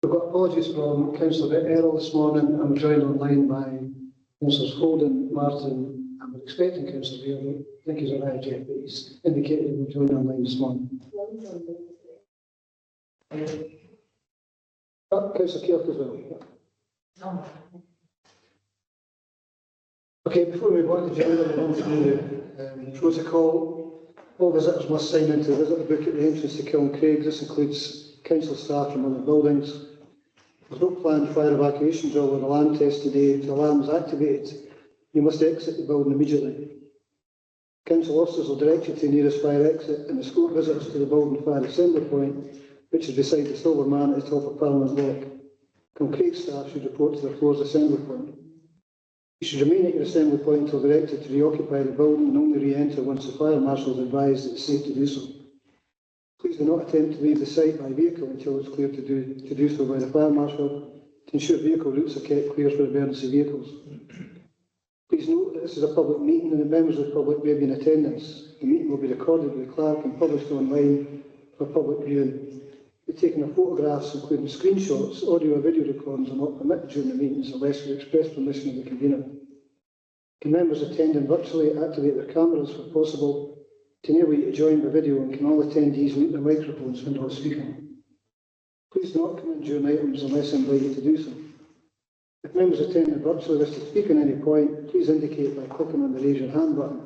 We've got apologies from Councillor Errol this morning. I'm joined online by Councillors Holden, Martin, and we're expecting Councillor Weir. I think he's arrived yet, but he's indicated he will join online this morning. Councillor Kirk as well. No. Okay, before we move on to the agenda, we want to do the protocol. All visitors must sign into the visitor book at the entrance to Kilncraig. This includes council staff from other buildings. There's no planned fire evacuation drill or alarm test today. If the alarm is activated, you must exit the building immediately. Council officers will direct you to the nearest fire exit and escort visitors to the building fire assembly point, which is beside the Silver Man at the top of Parliament Walk. Kilncraig staff should report to the floor's assembly point. You should remain at your assembly point until directed to reoccupy the building and only re-enter once the fire marshal is advised that it's safe to do so. Please do not attempt to leave the site by vehicle until it's clear to do so by the fire marshal to ensure vehicle routes are kept clear for emergency vehicles. Please note that this is a public meeting and the members of the public may be in attendance. The meeting will be recorded by the clerk and published online for public viewing. The taking of photographs, including screenshots, audio or video recordings, are not permitted during the meetings unless we express permission of the convener. Can members attending virtually activate their cameras where possible to enable you to join by video, and can all attendees mute their microphones when not speaking? Please do not come in during items unless invited to do so. If members attending virtually wish to speak on any point, please indicate by clicking on the raise your hand button.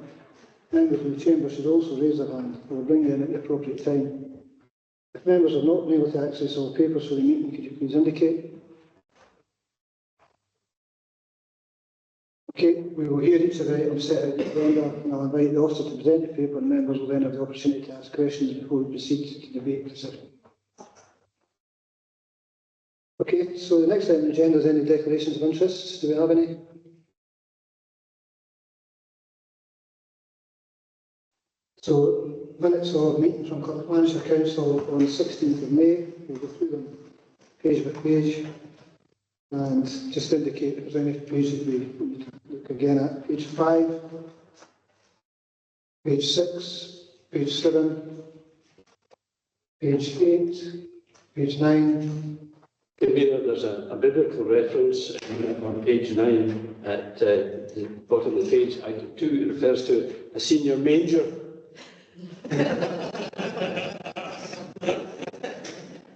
Members in the chamber should also raise their hand and we'll bring you in at the appropriate time. If members have not been able to access all papers for the meeting, could you please indicate? Okay, we will hear each of the items set out in the agenda, and I'll invite the officer to present the paper, and members will then have the opportunity to ask questions before we proceed to debate and decision. Okay, so the next item on the agenda is any declarations of interest. Do we have any? So, minutes of meeting from Clackmannanshire Council on the 16th of May. We'll go through them page by page and just indicate if there's any pages we need to look again at. Page 5, page 6, page 7, page 8, page 9. There's a biblical reference on page 9 at the bottom of the page. Item 2, it refers to a senior manger.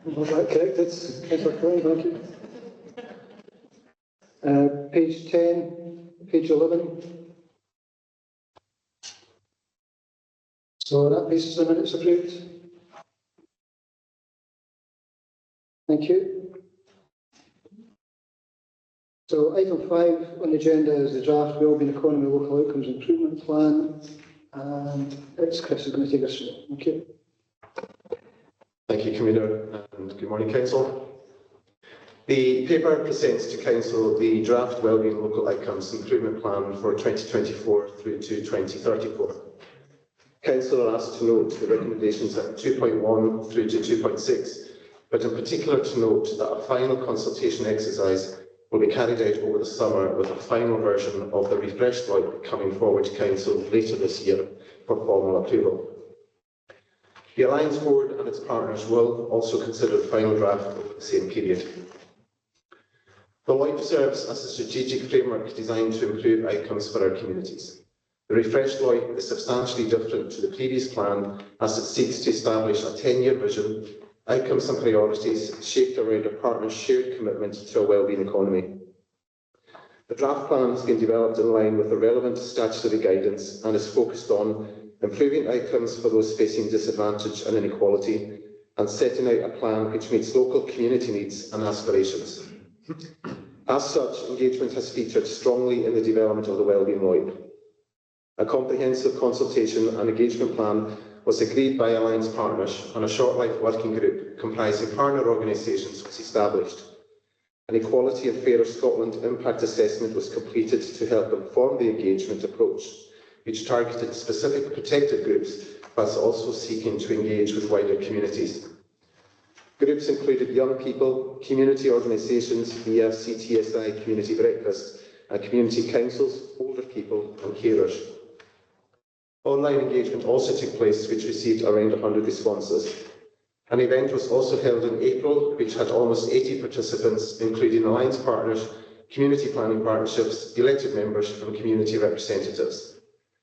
Was that corrected? Thank you. Page 10, page 11. So that basis the minutes approved. Thank you. So item 5 on the agenda is the draft Wellbeing Economy Local Outcomes Improvement Plan, and it's Chris who's going to take us through. Thank you. Thank you, Convener, and good morning, Council. The paper presents to Council the draft Wellbeing Local Outcomes Improvement Plan for 2024 through to 2034. Council are asked to note the recommendations at 2.1 through to 2.6, but in particular to note that a final consultation exercise will be carried out over the summer with a final version of the refreshed LOIP coming forward to Council later this year for formal approval. The Alliance Board and its partners will also consider the final draft over the same period. The LOIP serves as a strategic framework designed to improve outcomes for our communities. The refreshed LOIP is substantially different to the previous plan as it seeks to establish a 10-year vision, outcomes and priorities shaped around our partners' shared commitment to a wellbeing economy. The draft plan has been developed in line with the relevant statutory guidance and is focused on improving outcomes for those facing disadvantage and inequality, and setting out a plan which meets local community needs and aspirations. As such, engagement has featured strongly in the development of the Wellbeing LOIP. A comprehensive consultation and engagement plan was agreed by Alliance partners, and a short-life working group comprising partner organisations was established. An Equality and Fairer Scotland impact assessment was completed to help inform the engagement approach, which targeted specific protected groups, whilst also seeking to engage with wider communities. Groups included young people, community organisations via CTSI Community Breakfast, and community councils, older people and carers. Online engagement also took place, which received around 100 responses. An event was also held in April, which had almost 80 participants, including alliance partners, community planning partnerships, elected members and community representatives.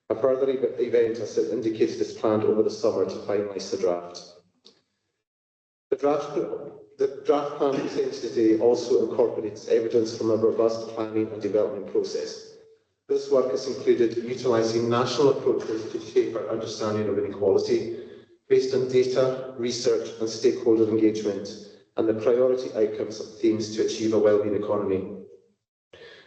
A further event, as indicated, is planned over the summer to finalise the draft. The draft plan presented today also incorporates evidence from a robust planning and development process. This work has included utilising national approaches to shape our understanding of inequality, based on data, research and stakeholder engagement, and the priority outcomes of themes to achieve a wellbeing economy.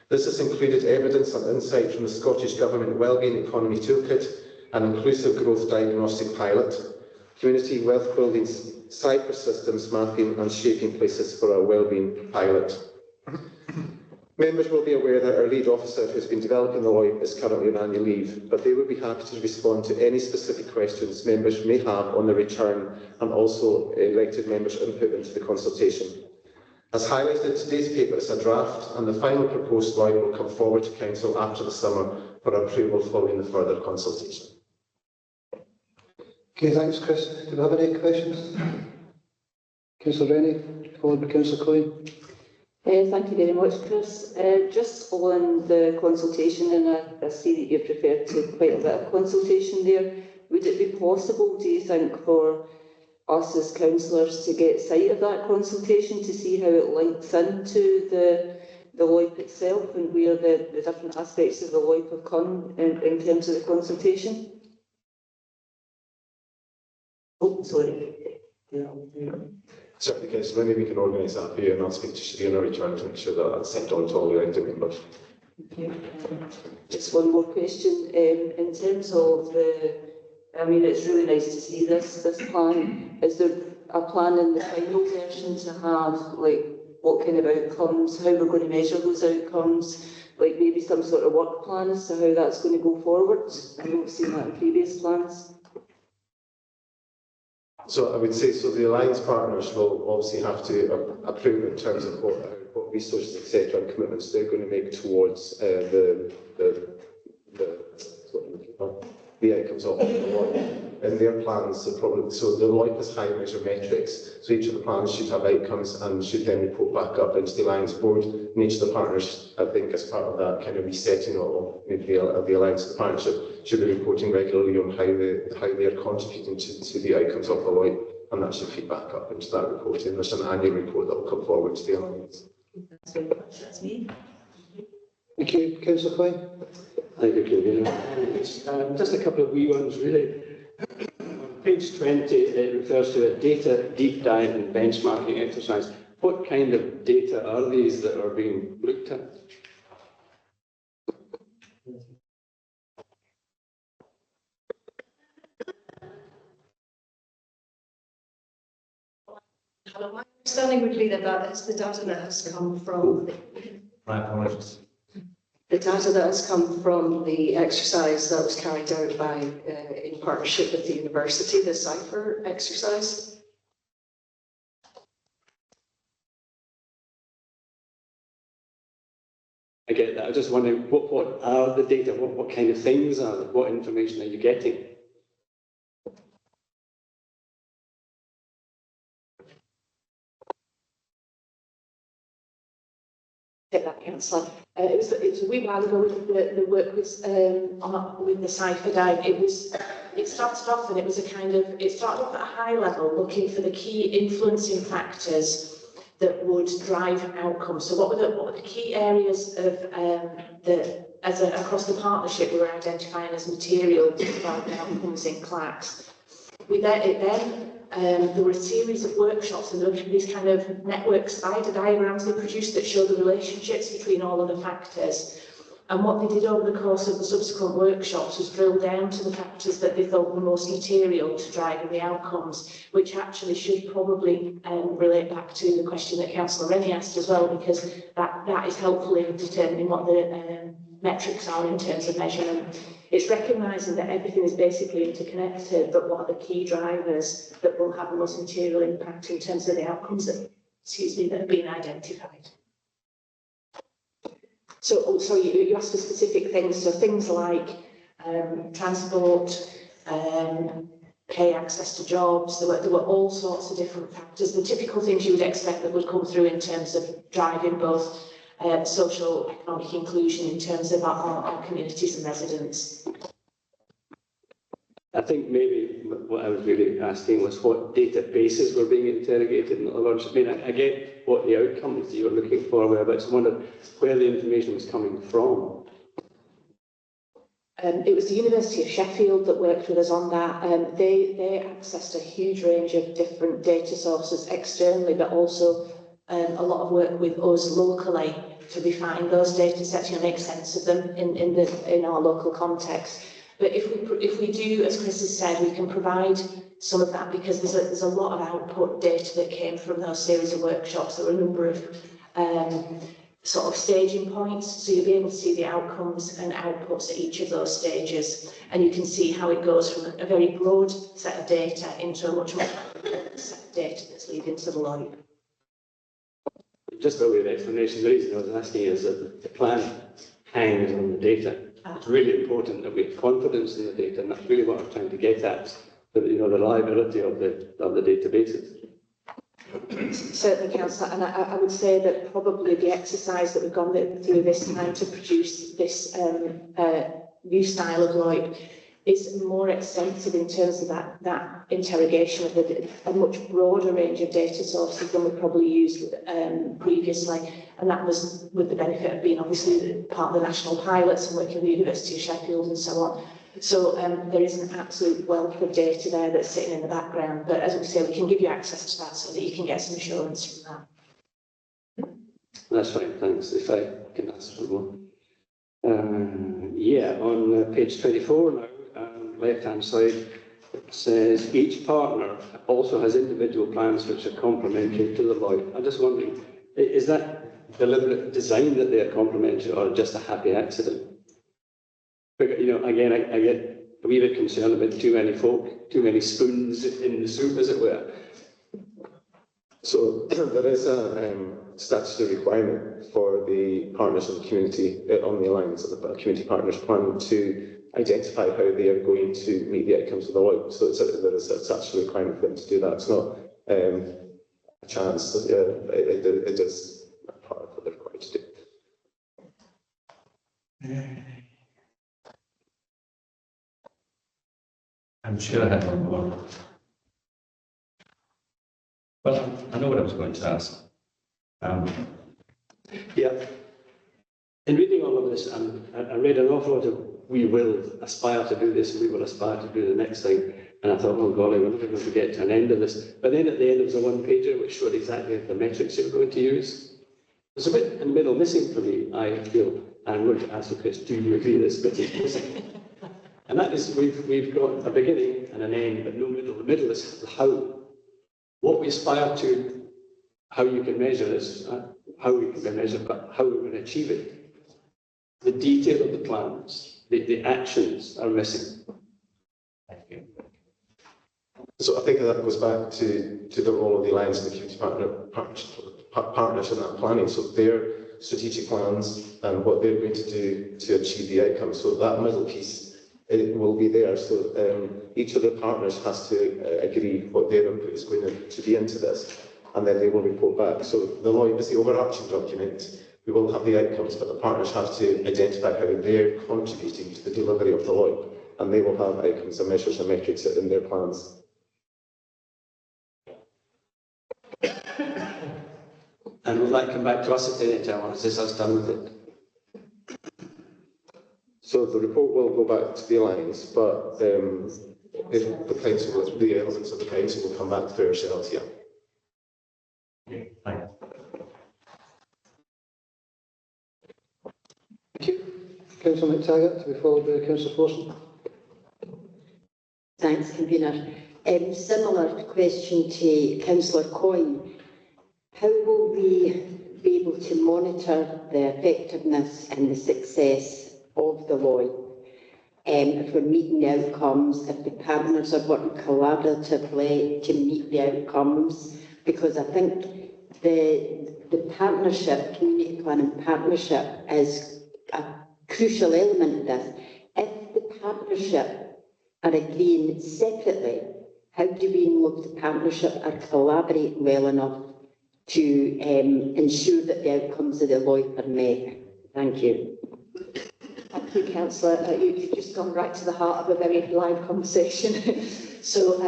This has included evidence and insight from the Scottish Government Wellbeing Economy Toolkit, an inclusive growth diagnostic pilot, community wealth building cyber systems mapping and shaping places for our wellbeing pilot. Members will be aware that our lead officer, who's been developing the LOIP, is currently on annual leave, but they will be happy to respond to any specific questions members may have on the return and also elected members' input into the consultation. As highlighted in today's paper, it's a draft and the final proposed LOIP will come forward to Council after the summer for approval following the further consultation. Okay, thanks, Chris. Do we have any questions? Councillor Rennie, followed by Councillor Coyne. Thank you very much, Chris. Just on the consultation, and I see that you've referred to quite a bit of consultation there. Would it be possible, do you think, for us as councillors to get sight of that consultation to see how it links into the LOIP itself and where the different aspects of the LOIP have come in terms of the consultation? Oh, sorry. Certainly, Councillor, maybe we can organise that for you and I'll speak to Shireen on return to make sure that that's sent on to all the elected members. Thank you. Just one more question. In terms of it's really nice to see this plan. Is there a plan in the final version to have, like, what kind of outcomes, how we're going to measure those outcomes, like maybe some sort of work plan as to how that's going to go forward? I don't see that in previous plans. So I would say, so the alliance partners will obviously have to approve in terms of what resources, etc., and commitments they're going to make towards the outcomes of the LOIP. In their plans, so the LOIP has high measure metrics, so each of the plans should have outcomes and should then report back up into the Alliance Board. And each of the partners, I think, as part of that kind of resetting of maybe the Alliance, the partnership, should be reporting regularly on how they are contributing to the outcomes of the LOIP, and that should feed back up into that reporting. There's an annual report that will come forward to the Alliance. Thanks very much. That's me. Thank you, Councillor Coyne. Thank you, Convener. Just a couple of wee ones, really. On page 20, it refers to a data deep dive and benchmarking exercise. What kind of data are these that are being looked at? Hello, my understanding would be that that is the data that has come from My apologies. the data that has come from the exercise that was carried out by in partnership with the university, the CIPHER exercise. I get that. I just wondering what are the data? What kind of things are they? What information are you getting? Take that, Councillor. It was a wee while ago. The work was with the CIPHER guide. It started off and it started off at a high level, looking for the key influencing factors that would drive outcomes. So what were the key areas of across the partnership we were identifying as material to drive outcomes in Clacks. There were a series of workshops and there were these kind of network spider diagrams they produced that show the relationships between all of the factors. And what they did over the course of the subsequent workshops was drill down to the factors that they thought were most material to driving the outcomes, which actually should probably relate back to the question that Councillor Rennie asked as well, because that is helpful in determining what the metrics are in terms of measurement. It's recognising that everything is basically interconnected, but what are the key drivers that will have the most material impact in terms of the outcomes that have been identified. So, you asked for specific things, so things like transport, pay, access to jobs. There were all sorts of different factors, the typical things you would expect that would come through in terms of driving both social economic inclusion in terms of our communities and residents. I think maybe what I was really asking was what databases were being interrogated. In other words, I mean, I get what the outcomes you were looking for were, but I just wondered where the information was coming from. It was the University of Sheffield that worked with us on that. They accessed a huge range of different data sources externally, but also a lot of work with us locally to refine those data sets, make sense of them in our local context. But if we do, as Chris has said, we can provide some of that because there's a lot of output data that came from those series of workshops. There were a number of sort of staging points, so you'll be able to see the outcomes and outputs at each of those stages, and you can see how it goes from a very broad set of data into a much more set of data that's leading to the LOIP. Just by way of explanation, the reason I was asking is that the plan hangs on the data. It's really important that we have confidence in the data, and that's really what I'm trying to get at, the reliability of the databases. Certainly, Councillor, and I would say that probably the exercise that we've gone through this time to produce this new style of LOIP is more extensive in terms of that interrogation of a much broader range of data sources than we probably used previously, and that was with the benefit of being obviously part of the national pilots and working with the University of Sheffield and so on. So there is an absolute wealth of data there that's sitting in the background, but as we say, we can give you access to that so that you can get some assurance from that. That's fine, thanks. If I can ask for one. On page 24 now, left-hand side, it says each partner also has individual plans which are complementary to the LOIP. I'm just wondering, is that deliberate design that they are complementary or just a happy accident? But, again, I get a wee bit concerned about too many folk, too many spoons in the soup, as it were. So there is a statutory requirement for the partners of the community on the Alliance of the Community Partners Plan to identify how they are going to meet the outcomes of the LOIP. So there is a statutory requirement for them to do that. It's not a chance. It is part of what they're required to do. I'm sure I have more. Well, I know what I was going to ask. In reading all of this, I read an awful lot of we will aspire to do this and we will aspire to do the next thing. And I thought, oh golly, we're never going to get to an end of this. But then at the end, there was a one-pager which showed exactly the metrics you were going to use. There's a bit in the middle missing for me, I feel. And I'm going to ask you, Chris, do you agree this bit is missing? And that is, we've got a beginning and an end, but no middle. The middle is the how. What we aspire to, how you can measure this, how we can be measured, but how we're going to achieve it. The detail of the plans, the actions are missing. Thank you. So I think that goes back to the role of the Alliance and the Community Partners in that planning. So their strategic plans and what they're going to do to achieve the outcome. So that middle piece, it will be there. So each of the partners has to agree what their input is going to be into this, and then they will report back. So the LOIP is the overarching document. We will have the outcomes, but the partners have to identify how they're contributing to the delivery of the LOIP, and they will have outcomes and measures and metrics in their plans. And will that come back to us at any time, or is this us done with it? So the report will go back to the Alliance, but if the council, the elements of the council will come back to ourselves, yeah. Okay, thanks. Thank you. Councillor McTaggart, to be followed by Councillor Forson. Thanks, Convener. Similar question to Councillor Coyne. How will we be able to monitor the effectiveness and the success of the LOIP? If we're meeting the outcomes, if the partners are working collaboratively to meet the outcomes? Because I think the partnership, community planning partnership, is a crucial element of this. If the partnership are agreeing separately how do we know if the partnership are collaborating well enough to ensure that the outcomes of the LOIP are met? Thank you. Thank you, Councillor. You've just gone right to the heart of a very live conversation. So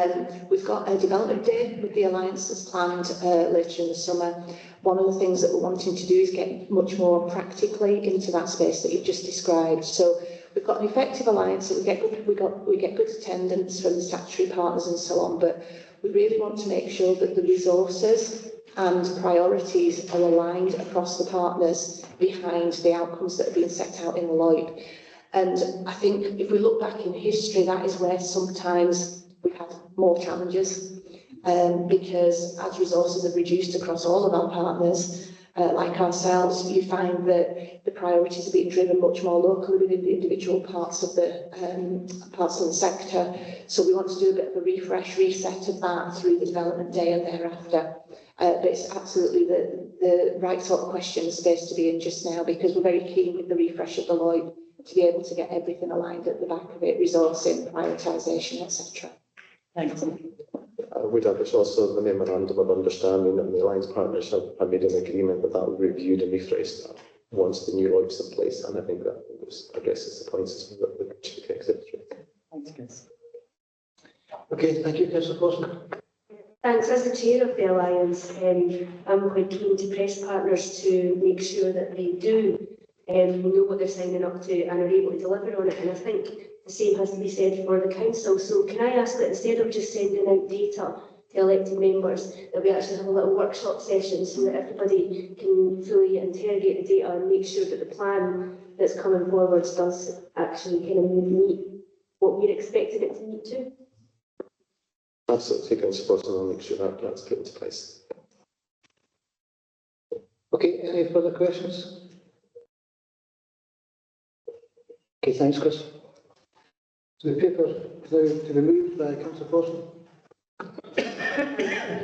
we've got a development day with the Alliance that's planned later in the summer. One of the things that we're wanting to do is get much more practically into that space that you've just described. So we've got an effective alliance, and we get good attendance from the statutory partners and so on, but we really want to make sure that the resources and priorities are aligned across the partners behind the outcomes that are being set out in the LOIP. And I think if we look back in history, that is where sometimes we've had more challenges, because as resources have reduced across all of our partners, like ourselves, you find that the priorities are being driven much more locally within the individual parts of the sector. So we want to do a bit of a reset of that through the development day and thereafter. But it's absolutely the right sort of question space to be in just now, because we're very keen with the refresh of the LOIP to be able to get everything aligned at the back of it, resourcing, prioritisation, etc. Thanks. I would add there's also the memorandum of understanding, and the alliance partners have made an agreement that will be reviewed and refreshed once the new LOIP's in place, and I think that addresses the points that the Chief Executive. Thanks, Chris. Okay, thank you, Councillor Forster. Thanks. As the chair of the Alliance, I'm quite keen to press partners to make sure that they do know what they're signing up to and are able to deliver on it. And I think the same has to be said for the council. So can I ask that instead of just sending out data to elected members, that we actually have a little workshop session so that everybody can fully interrogate the data and make sure that the plan that's coming forward does actually kind of meet what we're expecting it to meet to? Absolutely, Councillor Forster, and I'll make sure that that's put into place. Okay, any further questions? Okay, thanks, Chris. So the paper is now to be moved by Councillor Forster.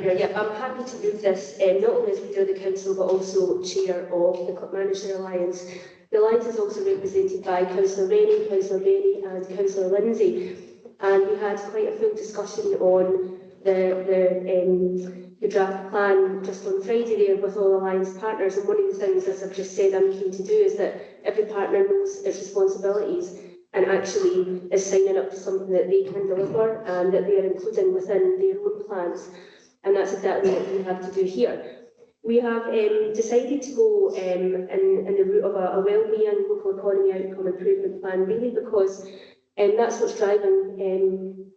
Yeah, I'm happy to move this, not only as leader of the council, but also chair of the Clackmannanshire Alliance. The Alliance is also represented by Councillor Rennie, Councillor Bailey and Councillor Lindsay. And we had quite a full discussion on the draft plan just on Friday there with all Alliance partners. And one of the things, as I've just said, I'm keen to do is that every partner knows its responsibilities and actually is signing up to something that they can deliver and that they are including within their own plans. And that's exactly what we have to do here. We have decided to go in the route of a wellbeing local economy outcome improvement plan, really because that's what's driving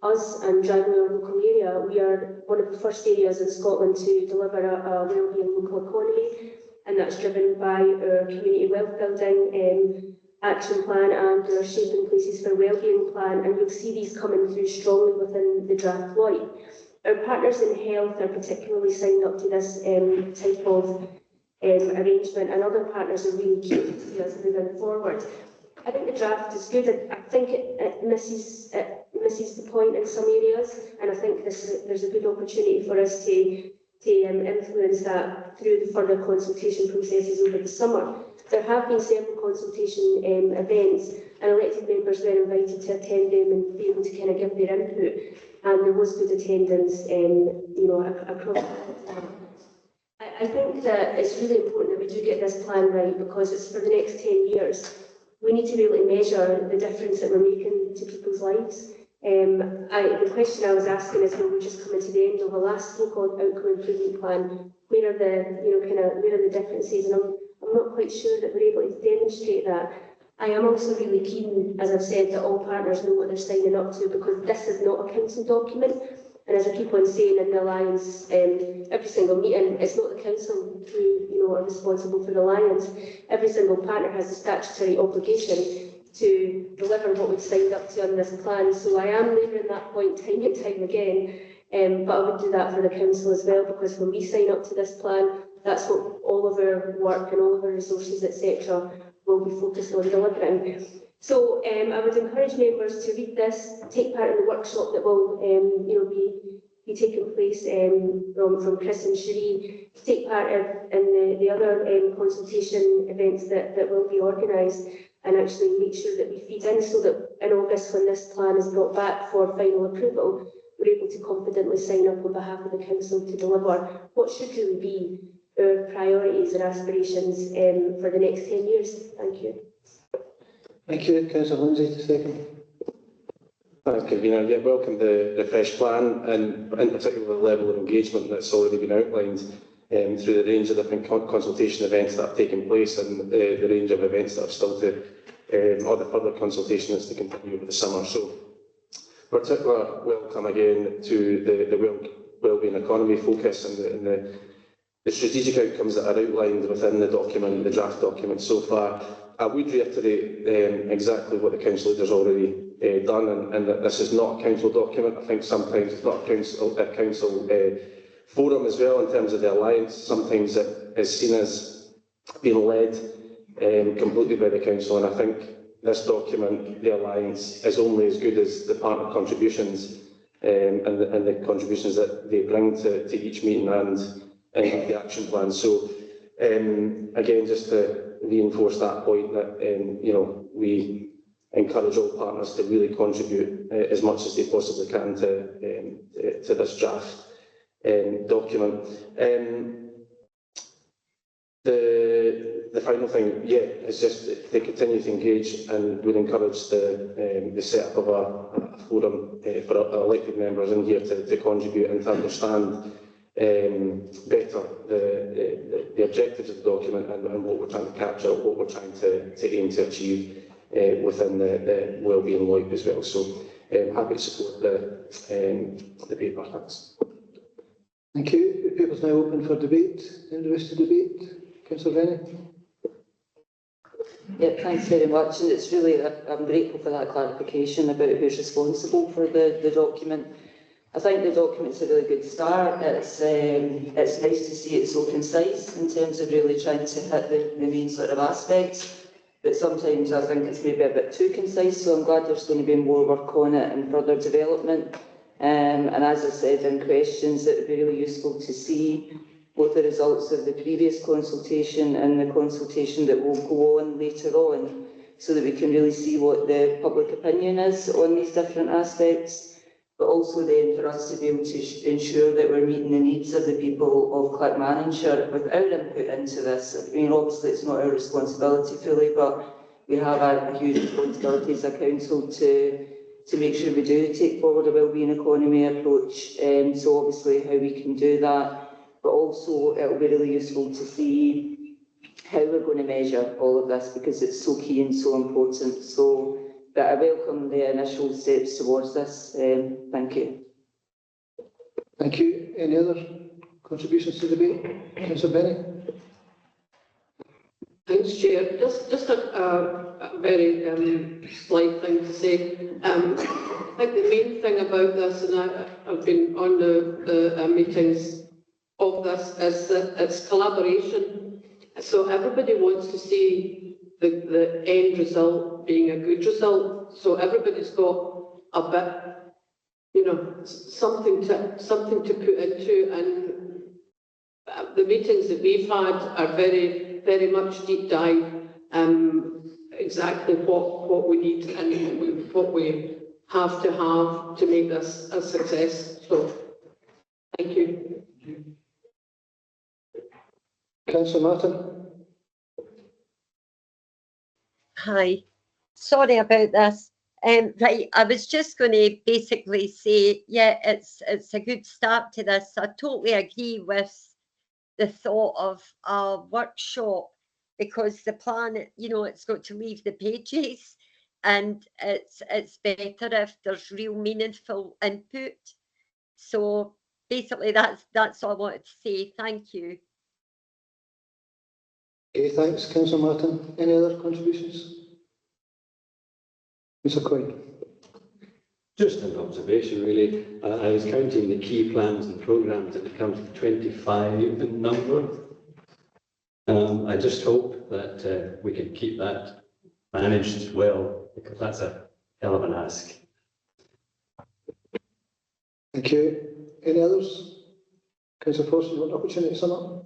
us and driving our local area. We are one of the first areas in Scotland to deliver a wellbeing local economy, and that's driven by our community wealth building action plan and our shaping places for wellbeing plan, and you'll see these coming through strongly within the draft LOIP. Our partners in health are particularly signed up to this type of arrangement, and other partners are really keen to see us moving forward. I think the draft is good. I think it misses the point in some areas, and I think there's a good opportunity for us to influence that through the further consultation processes over the summer. There have been several consultation events, and elected members were invited to attend them and be able to kind of give their input, and there was good attendance, across. I think that it's really important that we do get this plan right, because it's for the next 10 years. We need to be able to measure the difference that we're making to people's lives. The question I was asking is, when we're just coming to the end of a last local outcome improvement plan, where are the differences? And I'm not quite sure that we're able to demonstrate that. I am also really keen, as I've said, that all partners know what they're signing up to, because this is not a council document. And as I keep on saying in the Alliance, every single meeting, it's not the council who are responsible for the Alliance. Every single partner has a statutory obligation to deliver what we've signed up to on this plan. So I am labouring that point time and time again, but I would do that for the council as well, because when we sign up to this plan, that's what all of our work and all of our resources, etc., will be focused on delivering. So I would encourage members to read this, take part in the workshop that will be taking place from Chris and Cherie, take part in the other consultation events that will be organised, and actually make sure that we feed in, so that in August, when this plan is brought back for final approval, we're able to confidently sign up on behalf of the council to deliver what should really be our priorities and aspirations for the next 10 years. Thank you. Thank you. Councillor Lindsay to second. Thanks, Convener. Yeah, welcome the refreshed plan, and in particular the level of engagement that's already been outlined through the range of different consultation events that have taken place, and the range of events that have still to, or the further consultation that's to continue over the summer. So, particular welcome again to the wellbeing economy focus and the strategic outcomes that are outlined within the document, the draft document so far. I would reiterate exactly what the council leaders already done, and that this is not a council document. I think sometimes it's not a council forum as well in terms of the alliance. Sometimes it is seen as being led completely by the council, and I think this document, the alliance, is only as good as the partner contributions and the contributions that they bring to each meeting and the action plan. So again, just to reinforce that point that we encourage all partners to really contribute as much as they possibly can to this draft document. The final thing, is just to continue to engage, and would encourage the set up of a forum for our elected members in here to contribute and to understand better the objectives of the document and what we're trying to capture, what we're trying to aim to achieve within the wellbeing loop as well. So happy to support the paper. Thanks. Thank you. The paper is now open for debate. Any wish to debate? Councillor Rennie. Yeah, thanks very much. And it's really, I'm grateful for that clarification about who's responsible for the document. I think the document's a really good start. It's nice to see it so concise in terms of really trying to hit the main sort of aspects. But sometimes I think it's maybe a bit too concise, so I'm glad there's going to be more work on it and further development. And as I said in questions, it would be really useful to see both the results of the previous consultation and the consultation that will go on later on, so that we can really see what the public opinion is on these different aspects, but also then for us to be able to ensure that we're meeting the needs of the people of Clackmannanshire with our input into this. I mean, obviously it's not our responsibility fully, but we have a huge responsibility as a council to make sure we do take forward a wellbeing economy approach. So obviously how we can do that, but also it will be really useful to see how we're going to measure all of this, because it's so key and so important. So, but I welcome the initial steps towards this. Thank you. Thank you. Any other contributions to the debate? Councillor Benny. Thanks, Chair. Just a very slight thing to say. I think the main thing about this, and I've been on the meetings of this, is that it's collaboration. So everybody wants to see the end result being a good result. So everybody's got a bit, something to put into, and the meetings that we've had are very, very much deep dive, exactly what we need and what we have to make this a success. So, thank you. Councillor Martin. Hi, sorry about this. Right, I was just going to basically say, yeah, it's a good start to this. I totally agree with the thought of a workshop, because the plan, it's got to leave the pages, and it's better if there's real meaningful input. So basically, that's all I wanted to say. Thank you. Okay, thanks, Councillor Martin. Any other contributions? Mr. Coyne. Just an observation, really. I was counting the key plans and programmes, and it comes to 25 in number. I just hope that we can keep that managed well, because that's a hell of an ask. Thank you. Any others? Councillor Forster, you want an opportunity to sum up?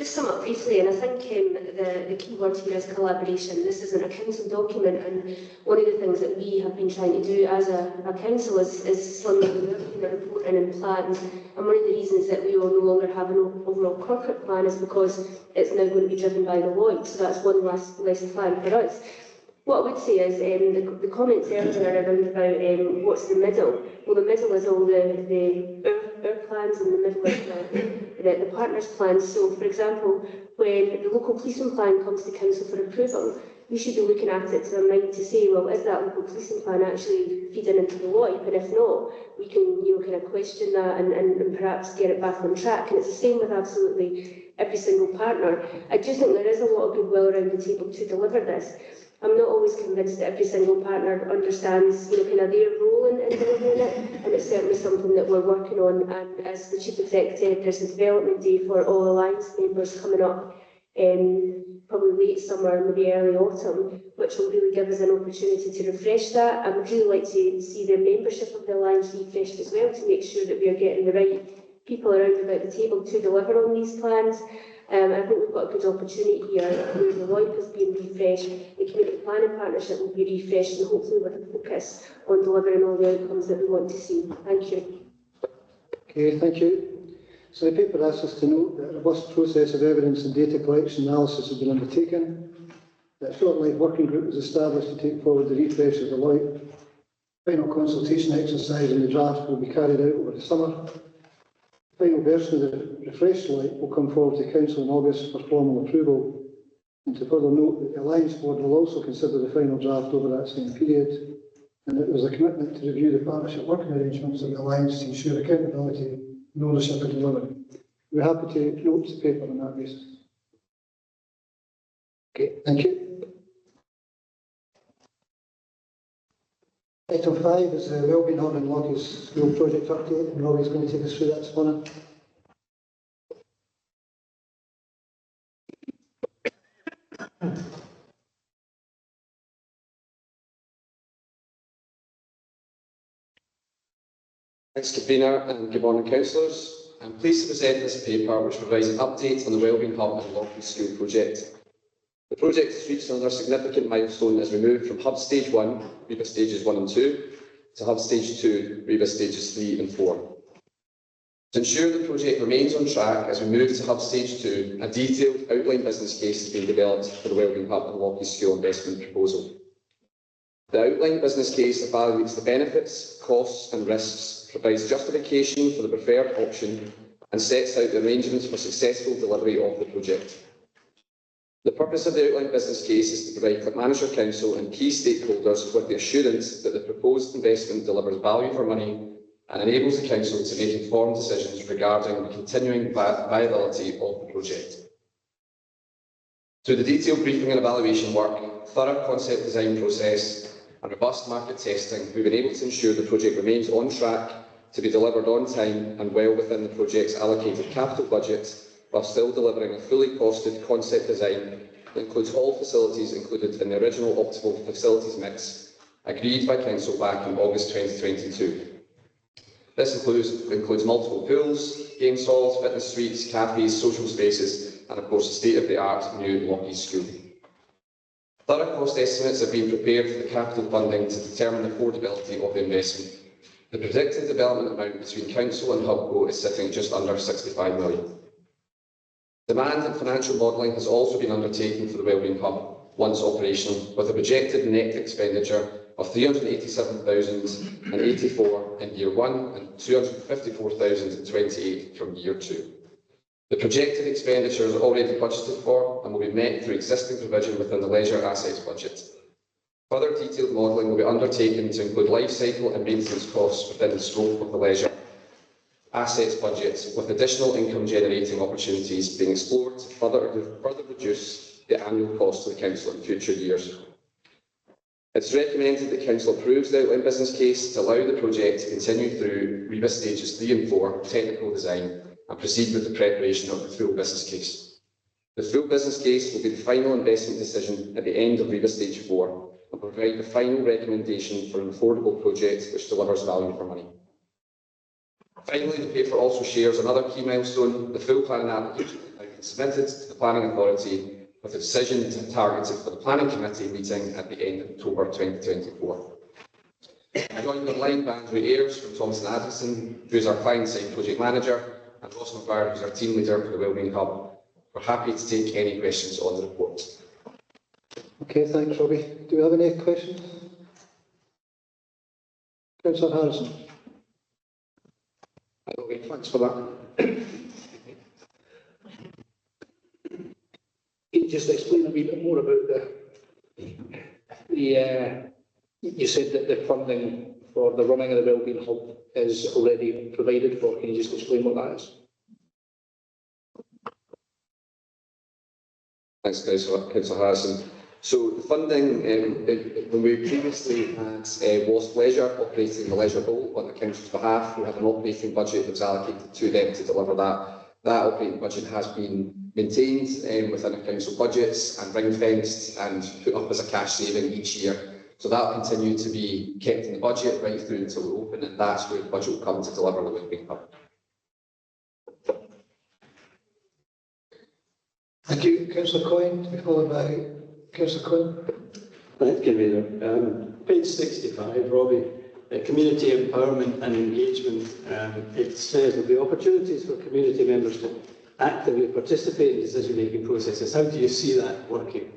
Just sum up briefly, and I think the key word here is collaboration. This isn't a council document, and one of the things that we have been trying to do as a council is slim down the reporting and plans. And one of the reasons that we will no longer have an overall corporate plan is because it's now going to be driven by the Lloyd. So that's one less plan for us. What I would say is the comments earlier around about what's the middle. Well, the middle is all our plans, and the middle is the partners' plans. So, for example, when the local policing plan comes to council for approval, we should be looking at it to a mind to say, well, is that local policing plan actually feeding into the LOIP? And if not, we can kind of question that and perhaps get it back on track. And it's the same with absolutely every single partner. I do think there is a lot of goodwill around the table to deliver this. I'm not always convinced that every single partner understands, kind of their role in delivering it, and it's certainly something that we're working on. And as the Chief Executive, there's a development day for all Alliance members coming up, probably late summer, maybe early autumn, which will really give us an opportunity to refresh that. I would really like to see the membership of the Alliance refreshed as well, to make sure that we are getting the right people around about the table to deliver on these plans. I think we've got a good opportunity here where the LOIP is being refreshed, the community planning partnership will be refreshed, and hopefully with a focus on delivering all the outcomes that we want to see. Thank you. Okay, thank you. So the paper asks us to note that a robust process of evidence and data collection analysis has been undertaken, that a short-life working group was established to take forward the refresh of the LOIP. Final consultation exercise in the draft will be carried out over the summer. The final version of the refreshed LOIP will come forward to Council in August for formal approval. And to further note that the Alliance Board will also consider the final draft over that same period, and that there is a commitment to review the partnership working arrangements of the Alliance to ensure accountability and ownership of delivery. We're happy to note the paper on that basis. Okay, thank you. Item 5 is the Wellbeing Hub and Lockie's School Project update, and Robbie's going to take us through that this morning. Thanks, Katrina, and good morning, councillors. I'm pleased to present this paper, which provides an update on the Wellbeing Hub and Lockie's School project. The project has reached another significant milestone as we move from Hub Stage 1, REBA Stages 1 and 2, to Hub Stage 2, REBA Stages 3 and 4. To ensure the project remains on track as we move to Hub Stage 2, a detailed outline business case has been developed for the Wellbeing Hub and Lockie's School investment proposal. The outline business case evaluates the benefits, costs and risks, provides justification for the preferred option, and sets out the arrangements for successful delivery of the project. The purpose of the outline business case is to provide Clackmannanshire Council and key stakeholders with the assurance that the proposed investment delivers value for money and enables the Council to make informed decisions regarding the continuing viability of the project. Through the detailed briefing and evaluation work, thorough concept design process and robust market testing, we've been able to ensure the project remains on track to be delivered on time and well within the project's allocated capital budget, while still delivering a fully costed concept design that includes all facilities included in the original optimal facilities mix agreed by Council back in August 2022. This includes multiple pools, game stalls, fitness suites, cafes, social spaces, and of course the state-of-the-art new Lockie's School. Thorough cost estimates have been prepared for the capital funding to determine the affordability of the investment. The predicted development amount between Council and HubCo is sitting at just under 65 million. Demand and financial modelling has also been undertaken for the Wellbeing Hub once operational, with a projected net expenditure of 387,084 in year 1 and 254,028 from year 2. The projected expenditures are already budgeted for and will be met through existing provision within the leisure assets budget. Further detailed modelling will be undertaken to include life cycle and maintenance costs within the scope of the leisure assets budget, with additional income generating opportunities being explored to further reduce the annual cost to the Council in future years. It's recommended that Council approves the outline business case to allow the project to continue through REBA Stages 3 and 4 technical design and proceed with the preparation of the full business case. The full business case will be the final investment decision at the end of REBA Stage 4 and provide the final recommendation for an affordable project which delivers value for money. Finally, the paper also shares another key milestone, the full planning application been submitted to the Planning Authority with a decision targeted for the Planning Committee meeting at the end of October 2024. I'm joined on line by Andrew Ayres from Thomson Addison, who is our client-side project manager, and Ross McGuire, who is our team leader for the Wellbeing Hub. We're happy to take any questions on the report. Okay, thanks, Robbie. Do we have any questions? Councillor Harrison. Okay, thanks for that. Can you just explain a wee bit more about you said that the funding for the running of the Wellbeing Hub is already provided for. Can you just explain what that is? Thanks, Councillor Harrison. So the funding, when we previously had Wasp Leisure operating the Leisure Bowl on the Council's behalf, we had an operating budget that was allocated to them to deliver that. That operating budget has been maintained within the Council budgets and ring-fenced and put up as a cash saving each year. So that will continue to be kept in the budget right through until we open, and that's where the budget will come to deliver the Wellbeing Hub. Thank you. Councillor Coyne, to be followed by Councillor Quinn. Thank you, Convener. Page 65, Robbie. Community empowerment and engagement. It says there'll be opportunities for community members to actively participate in decision-making processes. How do you see that working?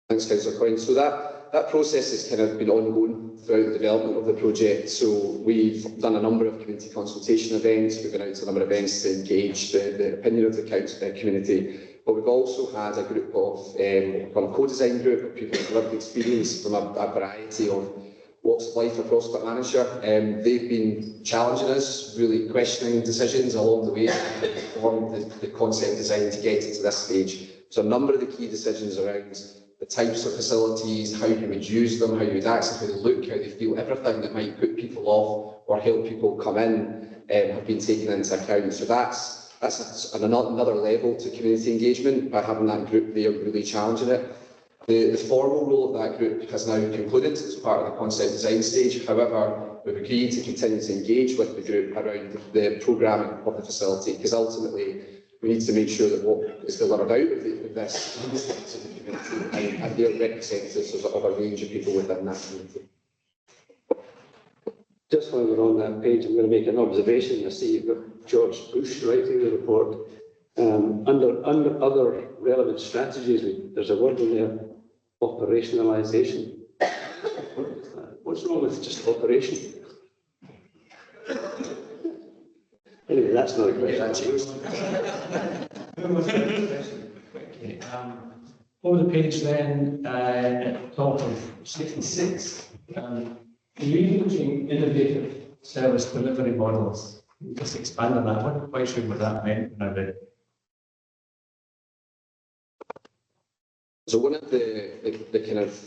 Thanks, Councillor Coyne. So that process has kind of been ongoing throughout the development of the project. So we've done a number of community consultation events. We've been out to a number of events to engage the opinion of the community. But we've also had a group of, a co-design group of people with lived experience from a variety of walks of life across Clackmannanshire. They've been challenging us, really questioning decisions along the way and formed the concept design to get it to this stage. So a number of the key decisions around the types of facilities, how you would use them, how you would access, how they look, how they feel, everything that might put people off or help people come in have been taken into account. So that's another level to community engagement by having that group there really challenging it. The formal role of that group has now concluded as part of the concept design stage. However, we've agreed to continue to engage with the group around the programming of the facility, because ultimately we need to make sure that what is delivered out of this needs to the community and they're representatives of a range of people within that community. Just while we're on that page, I'm going to make an observation. I see you've got George Bush writing the report. Under other relevant strategies, there's a word in there, operationalisation. What's wrong with just operation? Anyway, that's not a question. Okay, over the page then, at the top of 66, using innovative service delivery models. Just expand on that. I wasn't quite sure what that meant when I read it. So one of the kind of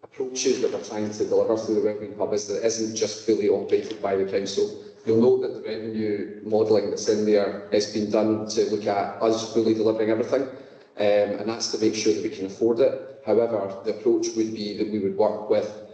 approaches that we're trying to deliver through the Wellbeing Hub is that it isn't just fully operated by the council. You'll note that the revenue modelling that's in there has been done to look at us fully delivering everything, and that's to make sure that we can afford it. However, the approach would be that we would work with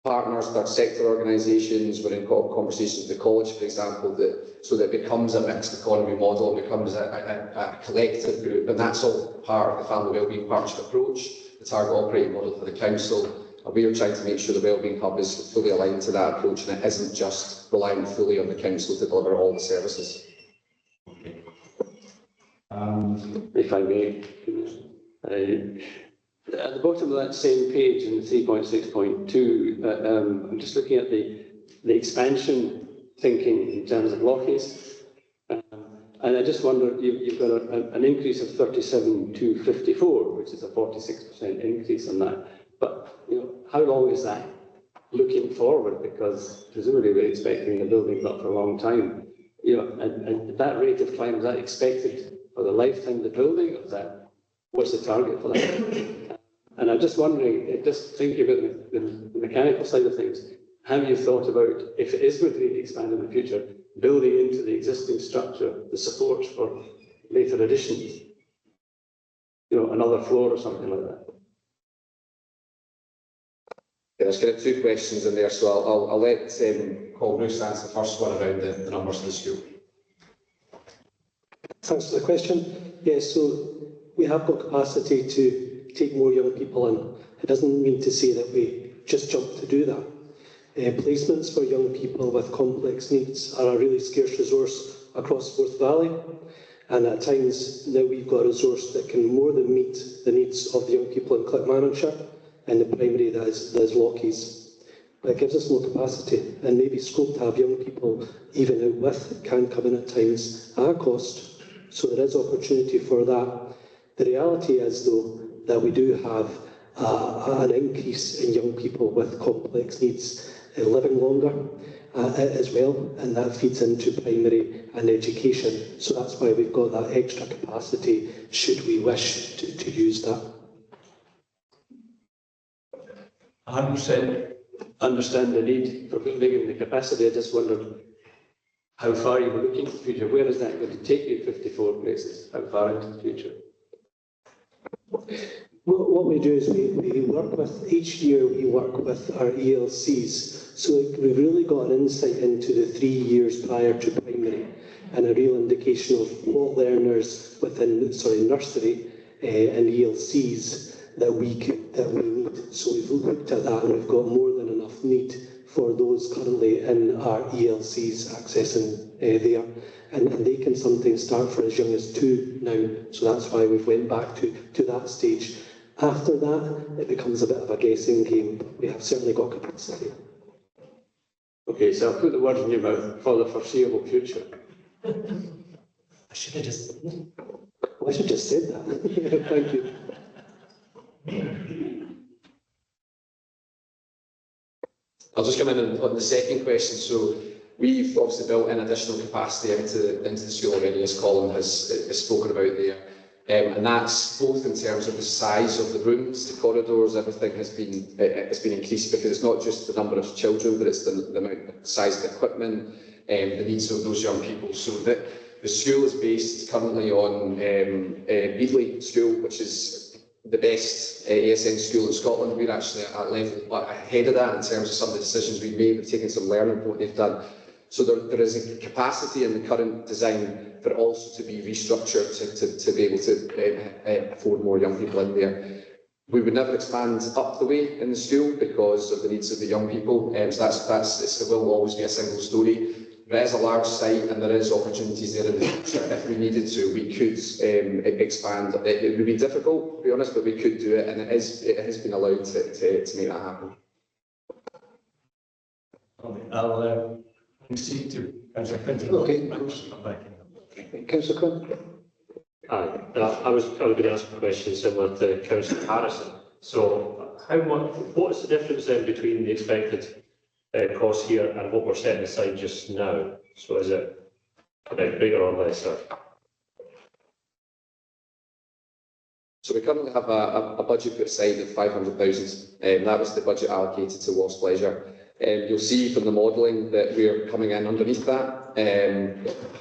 partners, third sector organisations. We're in conversations with the college, for example, so that it becomes a mixed economy model, and becomes a collective group, and that's all part of the Family Wellbeing Partnership approach, the target operating model for the council. And we are trying to make sure the Wellbeing Hub is fully aligned to that approach, and it isn't just relying fully on the council to deliver all the services. Okay. If I may, at the bottom of that same page in 3.6.2, I'm just looking at the expansion thinking in terms of Lochies. And I just wonder, you've got an increase of 37,254, which is a 46% increase on that. But how long is that looking forward? Because presumably we're expecting the building up for a long time. And that rate of climb, is that expected for the lifetime of the building, or is that what's the target for that? And I'm just wondering, just thinking about the mechanical side of things, have you thought about, if it is going to be expanded in the future, building into the existing structure the supports for later additions? Another floor or something like that. Yeah, there's kind of two questions in there, so I'll let Paul Bruce answer the first one around the numbers of the school. Thanks for the question. Yes, so we have got capacity to take more young people in. It doesn't mean to say that we just jump to do that. Placements for young people with complex needs are a really scarce resource across Forth Valley, and at times now we've got a resource that can more than meet the needs of the young people in Clackmannanshire and the primary that is Lockheys. But it gives us more capacity and maybe scope to have young people, even out with, can come in at times at a cost. So there is opportunity for that. The reality is, though, that we do have an increase in young people with complex needs living longer as well, and that feeds into primary and education. So that's why we've got that extra capacity should we wish to use that. 100%. Understand the need for building the capacity. I just wondered how far you were looking in the future. Where is that going to take you, 54 places? How far into the future? Well, what we do is we work with, each year we work with our ELCs. So we've really got an insight into the 3 years prior to primary and a real indication of what learners within, nursery and ELCs that we need. So we've looked at that and we've got more than enough need for those currently in our ELCs accessing there. And they can sometimes start for as young as 2 now. So that's why we've went back to that stage. After that, it becomes a bit of a guessing game. We have certainly got capacity. Okay, so I'll put the words in your mouth for the foreseeable future. I should have just said that. Thank you. I'll just come in on the second question. So we've obviously built in additional capacity into the school already, as Colin has spoken about there. And that's both in terms of the size of the rooms, the corridors, everything has been increased, because it's not just the number of children, but it's the size of the equipment, the needs of those young people. So the school is based currently on Beadley School, which is the best ASN school in Scotland. We're actually at level ahead of that in terms of some of the decisions we've made. We've taken some learning from what they've done. So there is a capacity in the current design for it also to be restructured to be able to afford more young people in there. We would never expand up the way in the school because of the needs of the young people. So it will always be a single story. But it is a large site and there is opportunities there in the future. If we needed to, we could expand. It would be difficult, to be honest, but we could do it, and it has been allowed to make that happen. I'll proceed to Councillor Quinton. Okay. Councillor Quinn. Aye, I was going to ask a question similar to Councillor Harrison. So, what is the difference then between the expected cost here and what we're setting aside just now? So, is it bigger or lesser? So we currently have a budget put aside of 500,000. That was the budget allocated to Lost Leisure. You'll see from the modelling that we're coming in underneath that.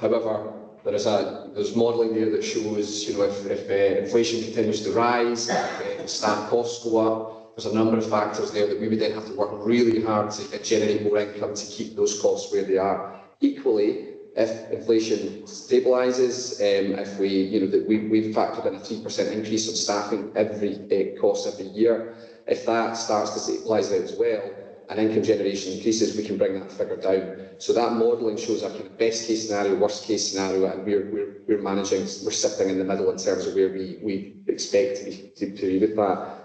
However, there's modelling there that shows, if inflation continues to rise, if staff costs go up, there's a number of factors there that we would then have to work really hard to generate more income to keep those costs where they are. Equally, if inflation stabilises, if we've factored in a 3% increase on staffing every cost every year, if that starts to stabilise out as well, and income generation increases, we can bring that figure down. So that modelling shows a kind of best case scenario, worst case scenario, and we're managing, we're sitting in the middle in terms of where we expect to be with that.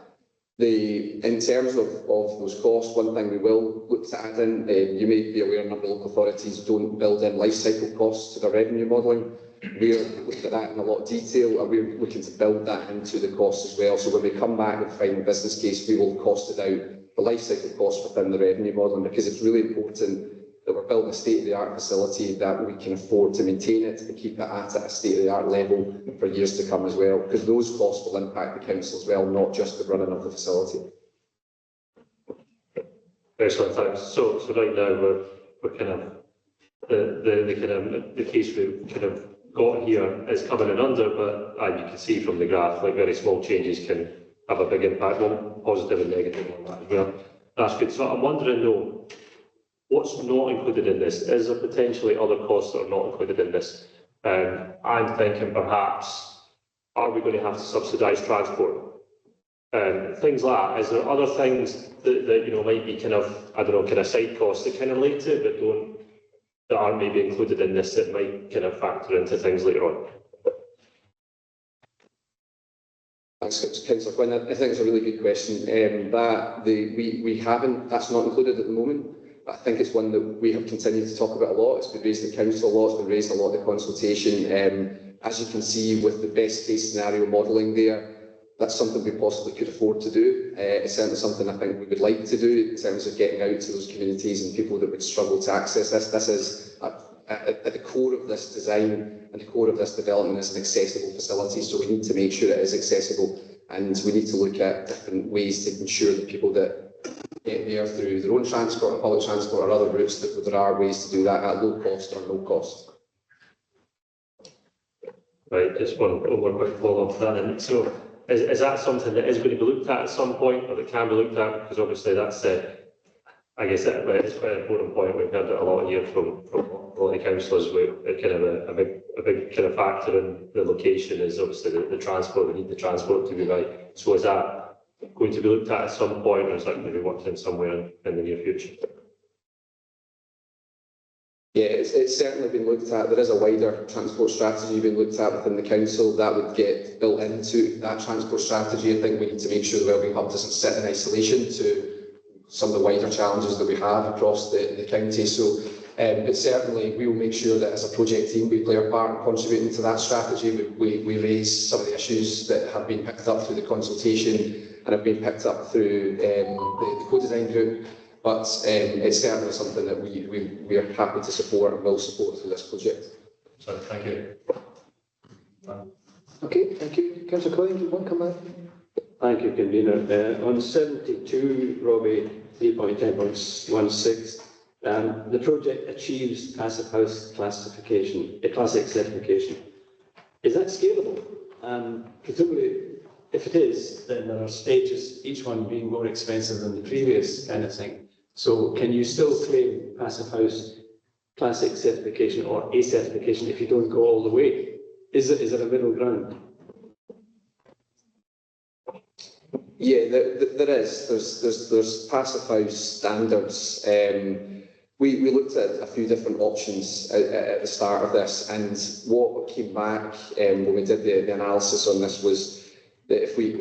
In terms of those costs, one thing we will look to add in, you may be aware a number of local authorities don't build in life cycle costs to their revenue modelling. We're looking at that in a lot of detail, and we're looking to build that into the costs as well. So when we come back with the final business case, we will cost it out, the life cycle costs within the revenue modelling, because it's really important that we're building a state-of-the-art facility, that we can afford to maintain it and keep it at a state-of-the-art level for years to come as well, because those costs will impact the council as well, not just the running of the facility. Excellent, thanks. So right now we're kind of the case we've kind of got here is coming in under, but you can see from the graph, like very small changes can have a big impact, one positive and negative on that as well. That's good. So I'm wondering though, what's not included in this? Is there potentially other costs that are not included in this? I'm thinking perhaps, are we going to have to subsidise transport? Things like that. Is there other things that you know might be kind of, I don't know, kind of side costs that kind of relate to it, but that aren't maybe included in this that might kind of factor into things later on? Thanks, Councillor Quinn. I think it's a really good question. We haven't, that's not included at the moment, but I think it's one that we have continued to talk about a lot. It's been raised in council a lot, it's been raised a lot in the consultation. As you can see with the best case scenario modelling there, that's something we possibly could afford to do. It's certainly something I think we would like to do in terms of getting out to those communities and people that would struggle to access this. This is at the core of this design and the core of this development is an accessible facility, so we need to make sure it is accessible, and we need to look at different ways to ensure that people that get there through their own transport or public transport or other routes, that there are ways to do that at low cost or no cost. Right, just one more quick follow-up to that. And so, is that something that is going to be looked at some point, or that can be looked at? Because obviously that's, I guess, it's quite an important point. We've heard it a lot here from a lot of councillors. Kind of a big kind of factor in the location is obviously the transport. We need the transport to be right. So is that going to be looked at some point, or is that going to be worked in somewhere in the near future? Yeah, it's certainly been looked at. There is a wider transport strategy being looked at within the council that would get built into that transport strategy. I think we need to make sure the Wellbeing Hub doesn't sit in isolation to some of the wider challenges that we have across the county. So, but certainly we will make sure that as a project team we play our part in contributing to that strategy. We raise some of the issues that have been picked up through the consultation and have been picked up through the co-design group. But it's certainly something that we are happy to support and will support through this project. So, thank you. Okay, thank you. Councillor Coyne, do you want to come back? Thank you, Convener. On 72, Robbie, 3.10.16, the project achieves Passive House classification, classic certification. Is that scalable? Presumably, if it is, then there are stages, each one being more expensive than the previous kind of thing. So can you still claim Passive House classic certification or A certification if you don't go all the way? Is there a middle ground? Yeah, there is. There's Passive House standards. We looked at a few different options at the start of this, and what came back when we did the analysis on this was that if we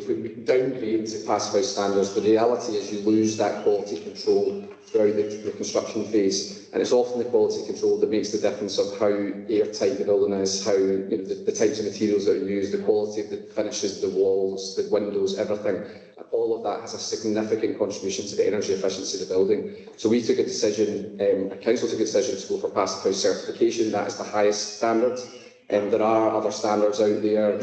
downgrade to Passive House standards, the reality is you lose that quality control throughout the construction phase, and it's often the quality control that makes the difference of how airtight the building is, how the types of materials that are used, the quality of the finishes, the walls, the windows, everything. And all of that has a significant contribution to the energy efficiency of the building. So we took a decision, a council took a decision to go for Passive House certification. That is the highest standard. There are other standards out there,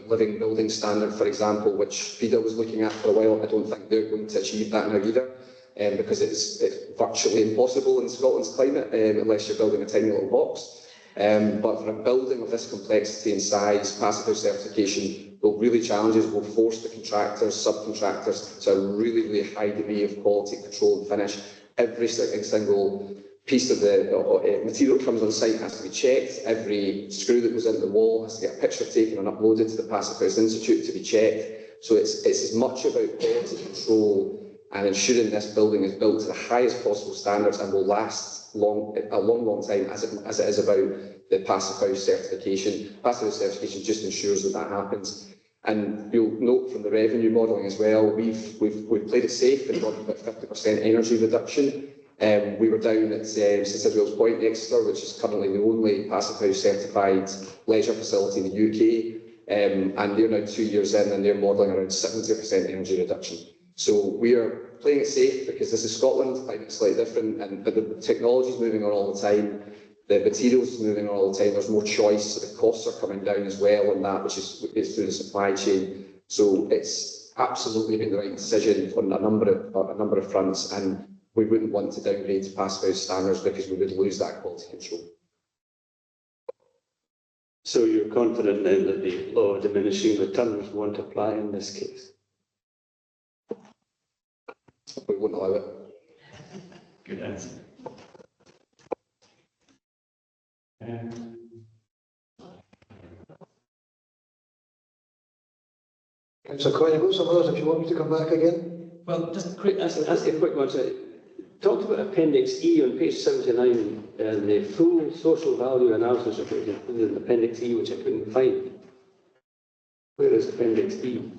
living building standard, for example, which FIDA was looking at for a while. I don't think they're going to achieve that now either, because it's virtually impossible in Scotland's climate, unless you're building a tiny little box. But for a building of this complexity and size, Passive House certification will really challenge us, will force the contractors, subcontractors to a really, really high degree of quality control and finish. Every single piece of the material that comes on site has to be checked. Every screw that goes into the wall has to get a picture taken and uploaded to the Passive House Institute to be checked. So it's as much about quality control and ensuring this building is built to the highest possible standards and will last a long time as it is about the Passive House certification. Passive House certification just ensures that happens. And you'll note from the revenue modelling as well, we've played it safe and got about 50% energy reduction. We were down at St Sidwell's Point, Exeter, which is currently the only Passive House certified leisure facility in the UK, and they're now 2 years in and they're modelling around 70% energy reduction. So we are playing it safe because this is Scotland, climate's slightly different, but the technology is moving on all the time, the materials are moving on all the time, there's more choice, so the costs are coming down as well on that, which is through the supply chain. So it's absolutely been the right decision on a number of fronts, and we wouldn't want to downgrade to Passive House standards because we would lose that quality control. So you're confident then that the law of diminishing returns won't apply in this case? We won't allow it. Good answer. Councillor Coyne, I've got some others if you want me to come back again. Well, just quick, Ask a quick one. So, talked about Appendix E on page 79 and the full social value analysis of it included in Appendix E, which I couldn't find. Where is Appendix E?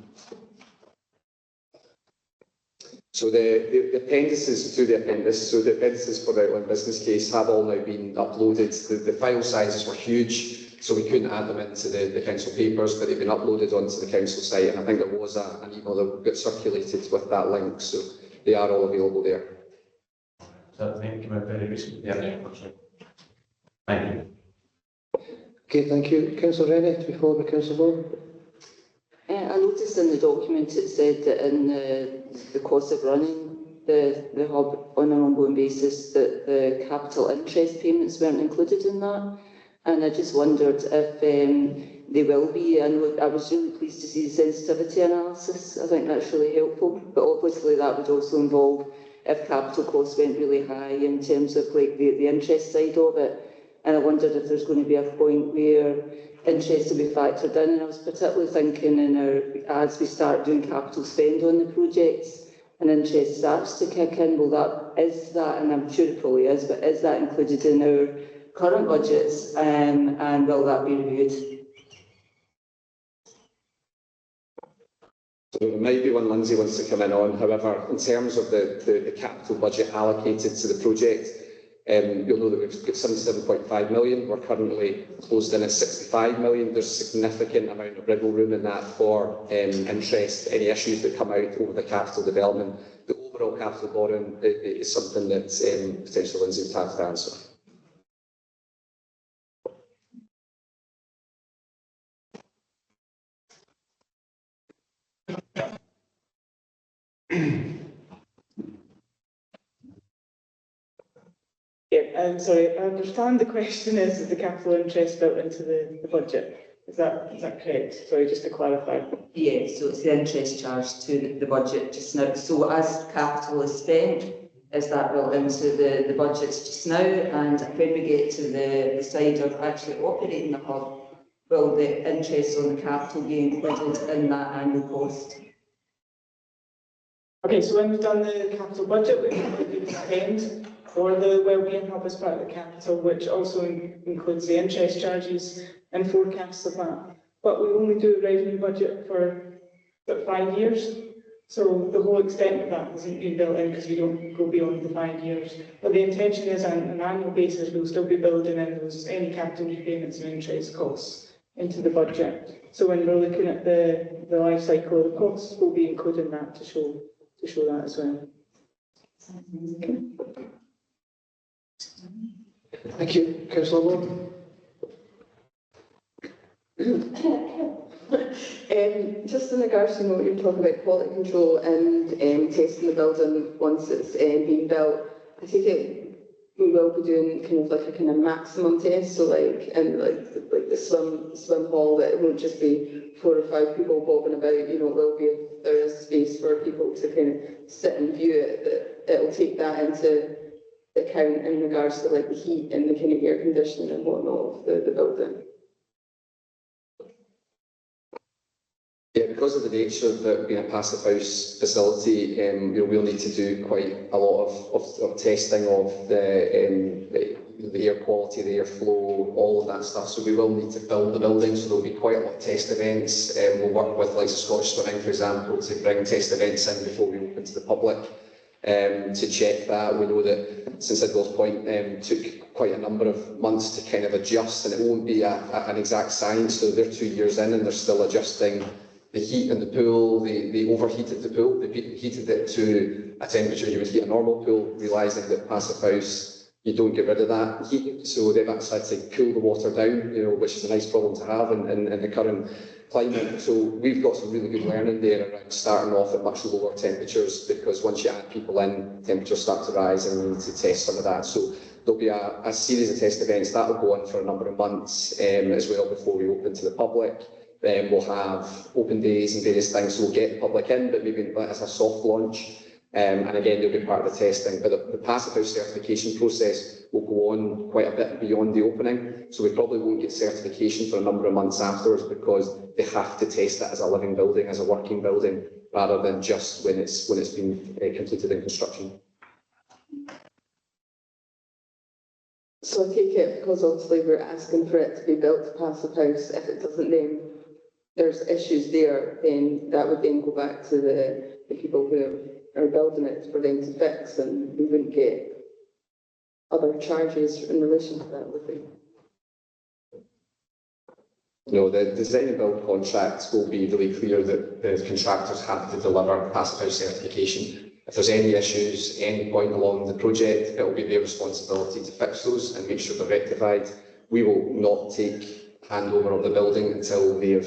So the appendices to the appendices, so the appendices for the outline business case have all now been uploaded. The file sizes were huge, so we couldn't add them into the council papers, but they've been uploaded onto the council site, and I think there was an email that got circulated with that link, so they are all available there. So I think came out very recently. Yeah. Thank you. Okay, thank you. Councillor Rennie, to be followed by Councillor Vaughan. I noticed in the document it said that in the cost of running the hub on an ongoing basis that the capital interest payments weren't included in that. And I just wondered if they will be. And I was really pleased to see the sensitivity analysis. I think that's really helpful. But obviously that would also involve if capital costs went really high in terms of like the interest side of it. And I wondered if there's going to be a point where interest will be factored in. And I was particularly thinking as we start doing capital spend on the projects and interest starts to kick in, is that, and I'm sure it probably is, but is that included in our current budgets, and will that be reviewed? So there might be one Lindsay wants to come in on. However, in terms of the capital budget allocated to the project, you'll know that we've got 77.5 million. We're currently closed in at 65 million. There's a significant amount of wriggle room in that for interest, any issues that come out over the capital development. The overall capital borrowing is something that potentially Lindsay would have to answer. Yeah, I'm sorry, I understand the question is the capital interest built into the budget. Is that correct? Sorry, just to clarify. Yeah, so it's the interest charge to the budget just now. So as capital is spent, is that built into the budgets just now? And when we get to the side of actually operating the hub, will the interest on the capital be included in that annual cost? Okay, so when we've done the capital budget, we've included the spend for the wellbeing hub as part of the capital, which also includes the interest charges and forecasts of that. But we only do a revenue budget for about 5 years, so the whole extent of that hasn't been built in because we don't go beyond the 5 years. But the intention is on an annual basis we'll still be building in any capital repayments and interest costs into the budget. So when we're looking at the life cycle of the costs, we'll be including that to show that as well. Okay. Thank you. Councillor Vaughan. Just in regards to what you're talking about, quality control and testing the building once it's been built, I take it we will be doing kind of a maximum test, so like the swim hall, that it won't just be 4 or 5 people bobbing about. You know, there is space for people to kind of sit and view it. That it'll take that into account in regards to like the heat and the kind of air conditioning and whatnot of the building. Yeah, because of the nature of it being a passive house facility, we'll need to do quite a lot of testing of the air quality, the airflow, all of that stuff. So we will need to fill the building, so there'll be quite a lot of test events. We'll work with like Scottish Swimming, for example, to bring test events in before we open to the public to check that. We know that St Sidwell's Point took quite a number of months to kind of adjust, and it won't be an exact science. So they're 2 years in and they're still adjusting the heat in the pool. They overheated the pool. They heated it to a temperature you would heat a normal pool, realising that passive house, you don't get rid of that heat. So they've actually had to cool the water down, which is a nice problem to have in the current climate. So we've got some really good learning there around starting off at much lower temperatures, because once you add people in, temperatures start to rise and we need to test some of that. So there'll be a series of test events that will go on for a number of months as well before we open to the public. We'll have open days and various things, so we'll get the public in, but maybe as a soft launch. And again, they'll be part of the testing. But the passive house certification process will go on quite a bit beyond the opening. So we probably won't get certification for a number of months afterwards, because they have to test it as a living building, as a working building, rather than just when it's been completed in construction. So I take it, because obviously we're asking for it to be built to passive house, if it doesn't, then there's issues there, then that would then go back to the people who are building it for them to fix, and we wouldn't get other charges in relation to that, would we? No, the design and build contracts will be really clear that the contractors have to deliver passive house certification. If there's any issues, any point along the project, it will be their responsibility to fix those and make sure they're rectified. We will not take handover of the building until they've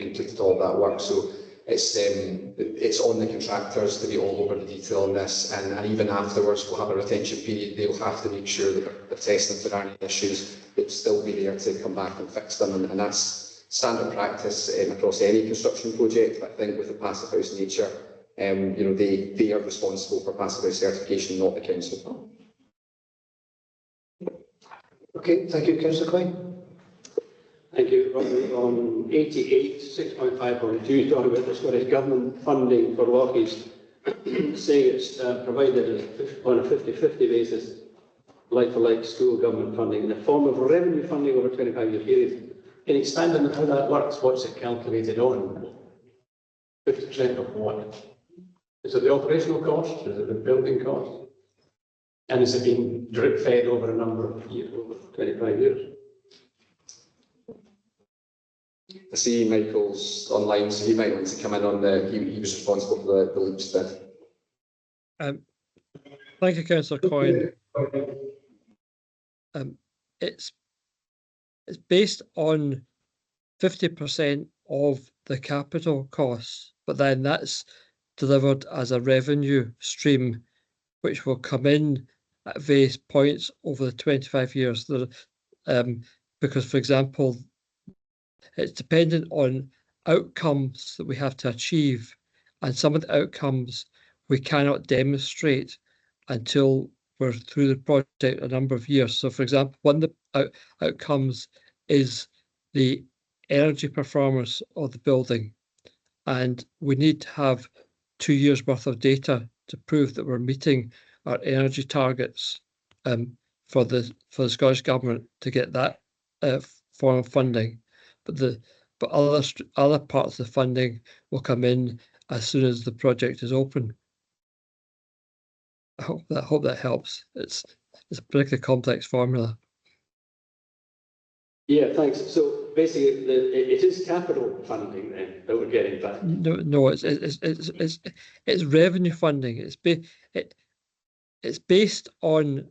completed all of that work. So it's on the contractors to be all over the detail on this, and even afterwards we'll have a retention period. They'll have to make sure that they're testing if there are any issues. They'll still be there to come back and fix them, and that's standard practice across any construction project. But I think with the passive house nature, they are responsible for passive house certification, not the council. Okay, thank you, Councillor Klein. Thank you. On 88, 6.5.2, talking about the Scottish Government funding for Lochies, saying it's provided on a 50-50 basis, like-for-like school government funding, in the form of revenue funding over a 25-year period. Can you expand on how that works? What's it calculated on? 50% of what? Is it the operational cost? Is it the building cost? And is it being drip fed over a number of years, over 25 years? I see Michael's online, so he might want to come in on he was responsible for the leaps bit. Thank you, Councillor Coyne. It's based on 50% of the capital costs, but then that's delivered as a revenue stream, which will come in at various points over the 25 years. Because, for example, it's dependent on outcomes that we have to achieve, and some of the outcomes we cannot demonstrate until we're through the project a number of years. So, for example, one of the outcomes is the energy performance of the building, and we need to have 2 years' worth of data to prove that we're meeting our energy targets for the Scottish Government to get that form of funding. But other parts of the funding will come in as soon as the project is open. I hope that helps. It's a particularly complex formula. Yeah, thanks. So basically, it is capital funding then that we're getting back. No, it's revenue funding. It's based on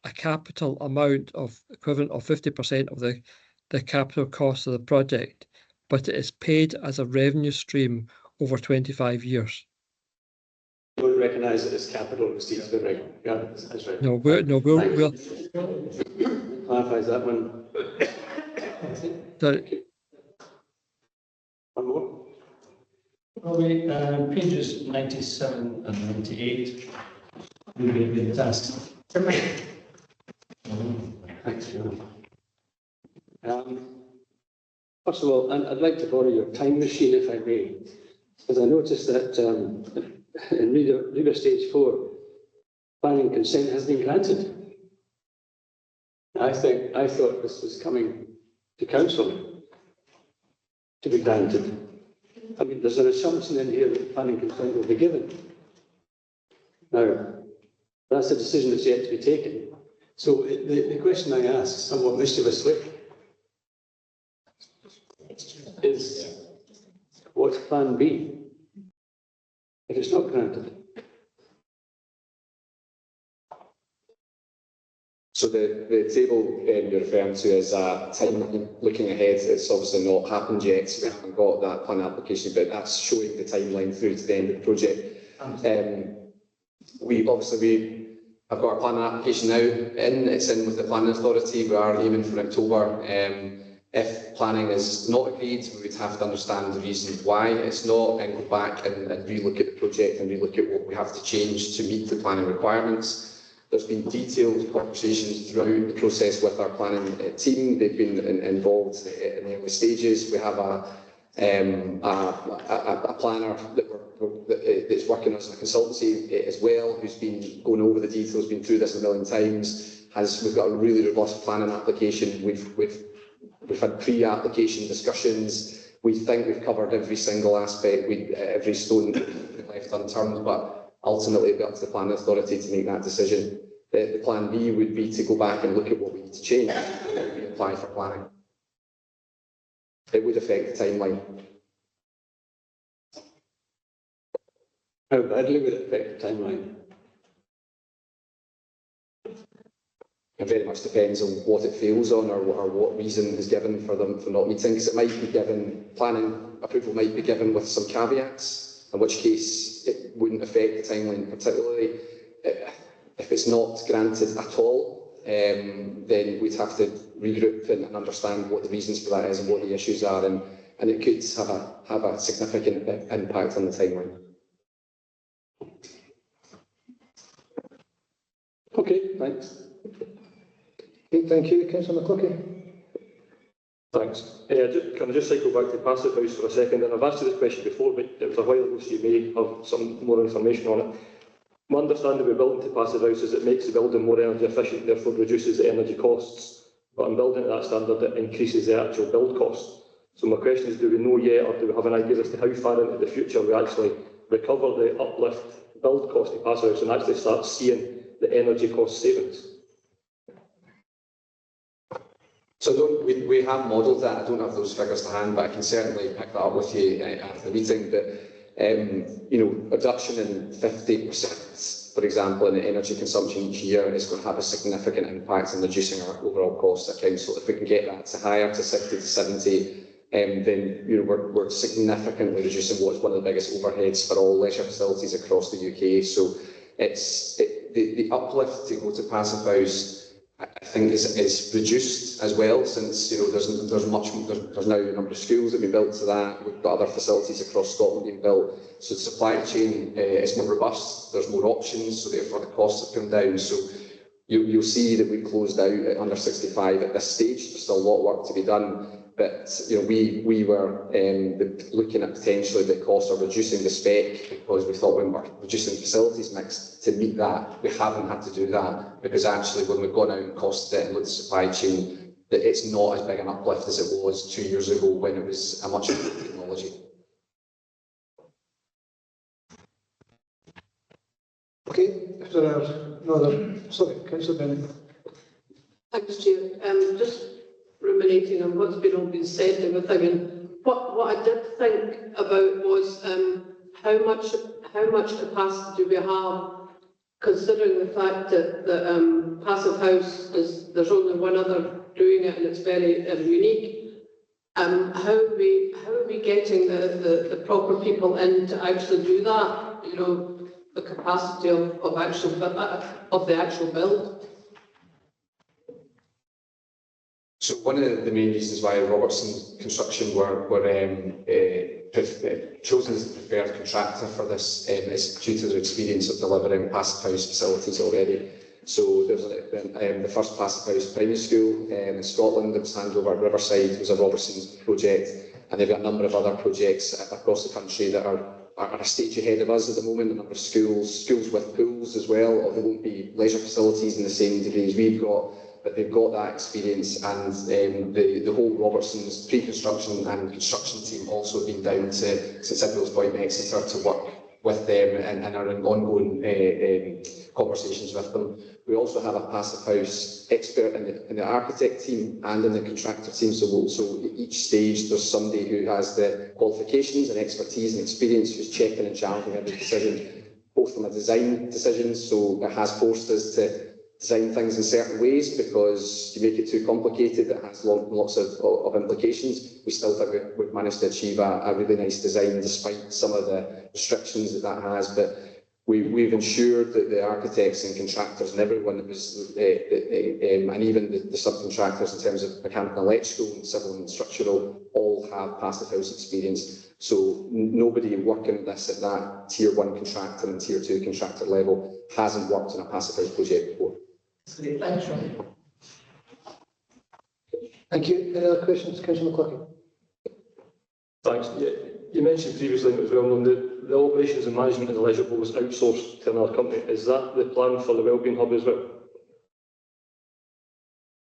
a capital amount of equivalent of 50% of the capital cost of the project, but it is paid as a revenue stream over 25 years. You don't recognise it as capital receipts, but right? Yeah, that's right. No, we'll clarifies that one. Sorry. One more. Well, pages 97 and 98 will be the tasks. Thanks, Fiona. First of all, I'd like to borrow your time machine, if I may, because I noticed that in Reader Stage 4, planning consent has been granted. I thought this was coming to council to be granted. I mean, there's an assumption in here that planning consent will be given. Now, that's a decision that's yet to be taken. So the question I ask, somewhat mischievously, is what's plan B if it's not granted? So the table you're referring to is a timeline looking ahead. It's obviously not happened yet, so we haven't got that plan application, but that's showing the timeline through to the end of the project. I've got our planning application now in. It's in with the planning authority. We are aiming for October. If planning is not agreed, we would have to understand the reason why it's not, and go back and relook at the project and relook at what we have to change to meet the planning requirements. There's been detailed conversations throughout the process with our planning team. They've been involved in the early stages. We have a planner that's working as a consultancy as well, who's been going over the details, been through this a million times. We've got a really robust planning application. We've had pre-application discussions. We think we've covered every single aspect, every stone left unturned, but ultimately it'll be up to the planning authority to make that decision. The plan B would be to go back and look at what we need to change and reapply for planning. It would affect the timeline. How badly would it affect the timeline? It very much depends on what it fails on, or what reason is given for them for not meeting, because it might be given, planning approval might be given with some caveats, in which case it wouldn't affect the timeline particularly. If it's not granted at all, then we'd have to regroup and understand what the reasons for that is and what the issues are, and it could have a significant impact on the timeline. Okay, thanks. Okay, thank you. Councillor McCluskey. Thanks. Can I just cycle back to Passive House for a second? And I've asked you this question before, but it was a while ago, so you may have some more information on it. My understanding with building to Passive House is it makes the building more energy efficient, therefore reduces the energy costs. But in building to that standard, it increases the actual build cost. So my question is, do we know yet, or do we have an idea as to how far into the future we actually recover the uplift build cost of Passive House and actually start seeing the energy cost savings? So we have modelled that. I don't have those figures to hand, but I can certainly pick that up with you after the meeting. But reduction in 50%, for example, in the energy consumption each year is going to have a significant impact on reducing our overall costs at council. If we can get that to higher, to 60 to 70, then we're significantly reducing what's one of the biggest overheads for all leisure facilities across the UK. So the uplift to go to Passive House, I think is reduced as well, since there's now a number of schools that have been built to that. We've got other facilities across Scotland being built, so the supply chain is more robust. There's more options, so therefore the costs have come down. So you'll see that we closed out at under 65 at this stage. There's still a lot of work to be done, but we were looking at potentially the cost of reducing the spec, because we thought when we're reducing facilities mix to meet that, we haven't had to do that, because actually when we've gone out and costed it and looked at the supply chain, that it's not as big an uplift as it was 2 years ago when it was a much better technology. Okay, if there are no other, sorry, Councillor Bennett. Thanks, Chair. Just ruminating on what's all been said and everything, and what I did think about was how much capacity do we have, considering the fact that Passive House there's only one other doing it and it's very unique. How are we getting the proper people in to actually do that? The capacity of the actual build. So one of the main reasons why Robertson Construction were chosen as the preferred contractor for this is due to their experience of delivering Passive House facilities already. So there's the first Passive House primary school in Scotland that was handed over at Riverside was a Robertson project, and they've got a number of other projects across the country that are a stage ahead of us at the moment. A number of schools with pools as well, or there won't be leisure facilities in the same degree as we've got, but they've got that experience, and the whole Robertson's pre-construction and construction team also have been down to St Cyprio's Point in Exeter to work with them and are in ongoing conversations with them. We also have a Passive House expert in the architect team and in the contractor team, so at each stage there's somebody who has the qualifications and expertise and experience who's checking and challenging every decision, both from a design decision, so it has forced us to design things in certain ways, because you make it too complicated, it has lots of implications. We still think we've managed to achieve a really nice design despite some of the restrictions that has, but We've ensured that the architects and contractors and everyone that was, and even the subcontractors in terms of mechanical, electrical, and civil and structural, all have passive house experience. So nobody working this at that tier 1 contractor and tier 2 contractor level hasn't worked on a passive house project before. Thanks, Ron. Thank you. Any other questions, Councillor McCluckie? Thanks. You mentioned previously, and it was well known, that the operations and management of the leisure bowl was outsourced to another company. Is that the plan for the Wellbeing Hub as well?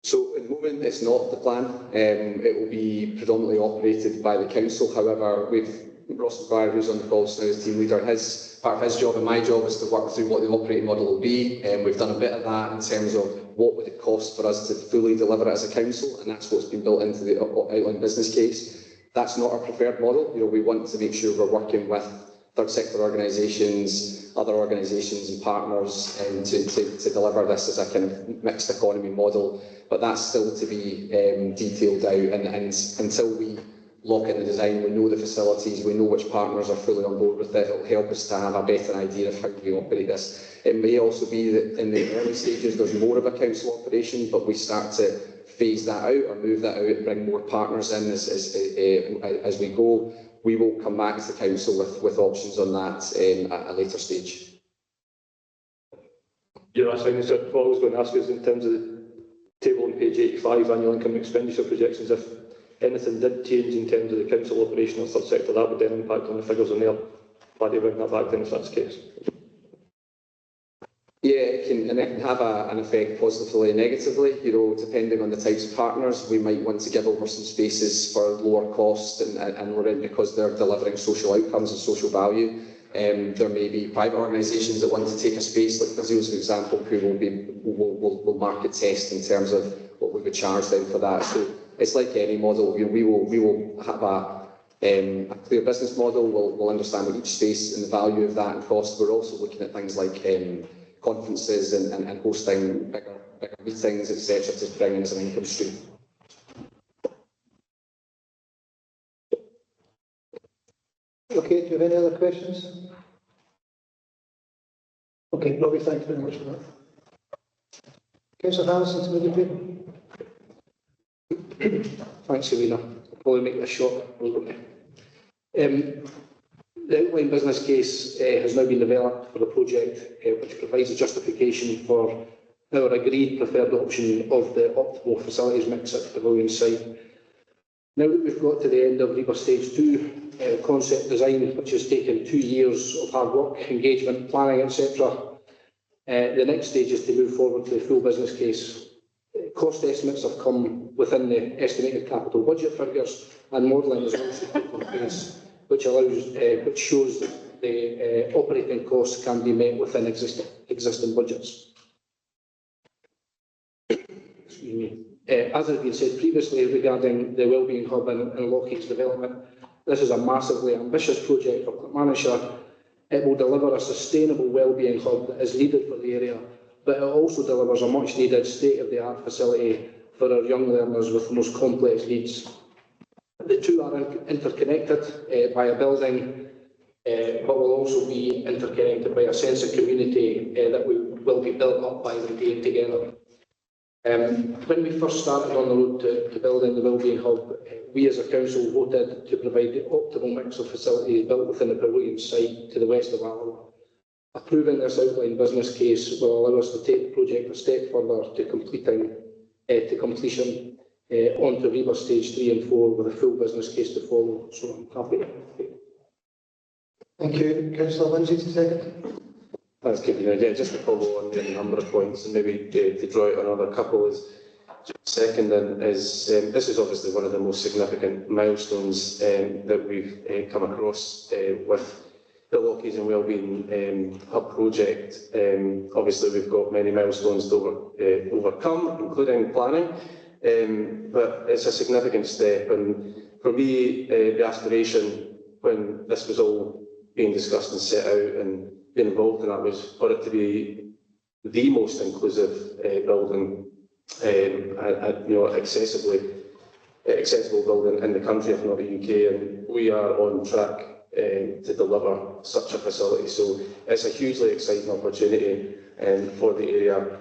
So at the moment, it's not the plan. It will be predominantly operated by the council. However, Ross McGuire, who's on the call now as team leader, part of his job and my job is to work through what the operating model will be. We've done a bit of that in terms of what would it cost for us to fully deliver it as a council, and that's what's been built into the outline business case. That's not our preferred model. We want to make sure we're working with third sector organisations, other organisations and partners to deliver this as a kind of mixed economy model. But that's still to be detailed out, and until we lock in the design, we know the facilities, we know which partners are fully on board with it. It'll help us to have a better idea of how we operate this. It may also be that in the early stages there's more of a council operation, but we start to phase that out or move that out and bring more partners in as we go. We will come back to the council with options on that at a later stage. Yeah, that's fine. So what I was going to ask is, in terms of the table on page 85, annual income and expenditure projections, if anything did change in terms of the council operation or third sector, that would then impact on the figures on there. Why do you bring that back then if that's the case? Yeah, it can have an effect positively and negatively, depending on the types of partners. We might want to give over some spaces for lower cost and we're in because they're delivering social outcomes and social value. There may be private organisations that want to take a space, like Brazil's for example, who will market test in terms of what we would charge them for that. So it's like any model. We will have a clear business model. We'll understand what each space and the value of that and cost. We're also looking at things like conferences and hosting bigger meetings, etc., to bring in as an income stream. Okay, do you have any other questions? Okay, Robbie, thanks very much for that. Councillor Harrison to move the paper. Thanks, Serena. I'll probably make this short. The outline business case has now been developed for the project, which provides a justification for our agreed preferred option of the optimal facilities mix at the Pavilion site. Now that we've got to the end of REBA Stage 2 concept design, which has taken 2 years of hard work, engagement, planning, etc., the next stage is to move forward to the full business case. Cost estimates have come within the estimated capital budget figures, and modelling is also taking place, which shows that the operating costs can be met within existing budgets. Excuse me. As has been said previously regarding the Wellbeing Hub and Lockheed's development, this is a massively ambitious project for Clackmannanshire. It will deliver a sustainable wellbeing hub that is needed for the area, but it also delivers a much needed state-of-the-art facility for our young learners with the most complex needs. The two are interconnected by a building, but will also be interconnected by a sense of community that will be built up by them being together. When we first started on the road to building the Wellbeing Hub, we as a council voted to provide the optimal mix of facilities built within the Pavilion site to the west of Alloa. Approving this outline business case will allow us to take the project a step further to completion onto REBA Stage 3 and 4 with a full business case to follow. So I'm happy. Thank you. Councillor Lindsay to second. Thanks, Kevin. Yeah, just to follow on a number of points and maybe to draw out another couple is seconding is this is obviously one of the most significant milestones that we've come across with the Lockheed and Wellbeing Hub project. Obviously, we've got many milestones to overcome, including planning, but it's a significant step. And for me, the aspiration when this was all being discussed and set out and being involved in that was for it to be the most inclusive building, accessible building in the country, if not the UK. And we are on track to deliver such a facility. So it's a hugely exciting opportunity for the area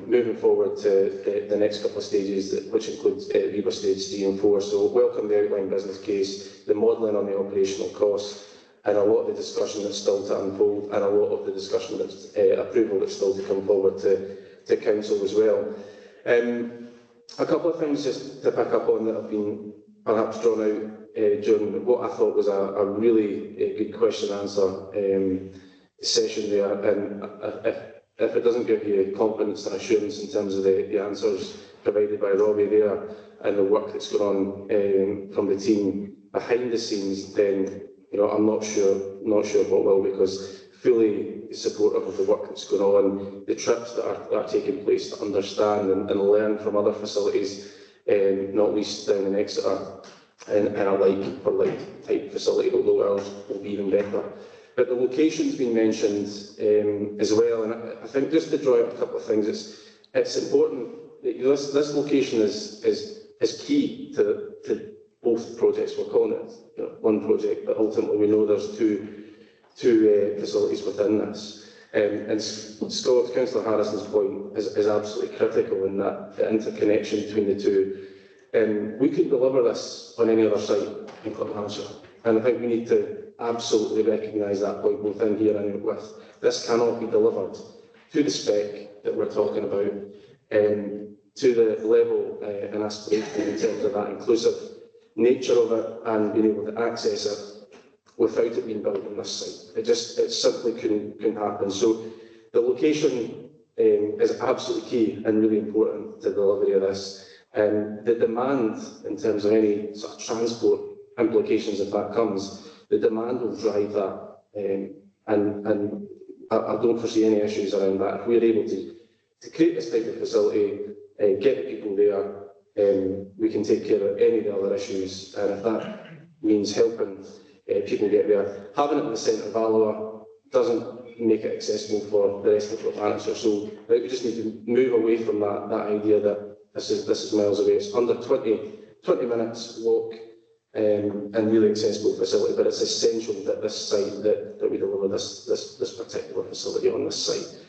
moving forward to the next couple of stages, which includes REBA stage 3 and 4. So welcome the outline business case, the modelling on the operational costs, and a lot of the discussion that's still to unfold, and a lot of the discussion that's approval that's still to come forward to council as well. A couple of things just to pick up on that have been perhaps drawn out during what I thought was a really good question and answer session there. And if it doesn't give you confidence and assurance in terms of the answers provided by Robbie there and the work that's going on from the team behind the scenes, then I'm not sure what will, because fully supportive of the work that's going on, the trips that are taking place to understand and learn from other facilities, not least down in Exeter, and a like-for-like type facility, although ours will be even better. But the location's been mentioned as well, and I think just to draw out a couple of things, it's important that this location is key to both projects. We're calling it one project, but ultimately we know there's two facilities within this. And Scott, Councillor Harrison's point is absolutely critical in that the interconnection between the two. We couldn't deliver this on any other site in Clackmannanshire, and I think we need to absolutely recognise that point both in here and with. This cannot be delivered to the spec that we're talking about, to the level and aspiration in terms of that inclusive nature of it and being able to access it without it being built on this site. It simply couldn't happen. So the location is absolutely key and really important to the delivery of this. The demand in terms of any sort of transport implications, if that comes, the demand will drive that. And I don't foresee any issues around that. If we're able to create this type of facility, get the people there, we can take care of any of the other issues. And if that means helping people get there, having it in the centre of Alloa doesn't make it accessible for the rest of Clackmannanshire. So we just need to move away from that idea that this is miles away. It's under 20 minutes walk and really accessible facility, but it's essential that this site, that we deliver this particular facility on this site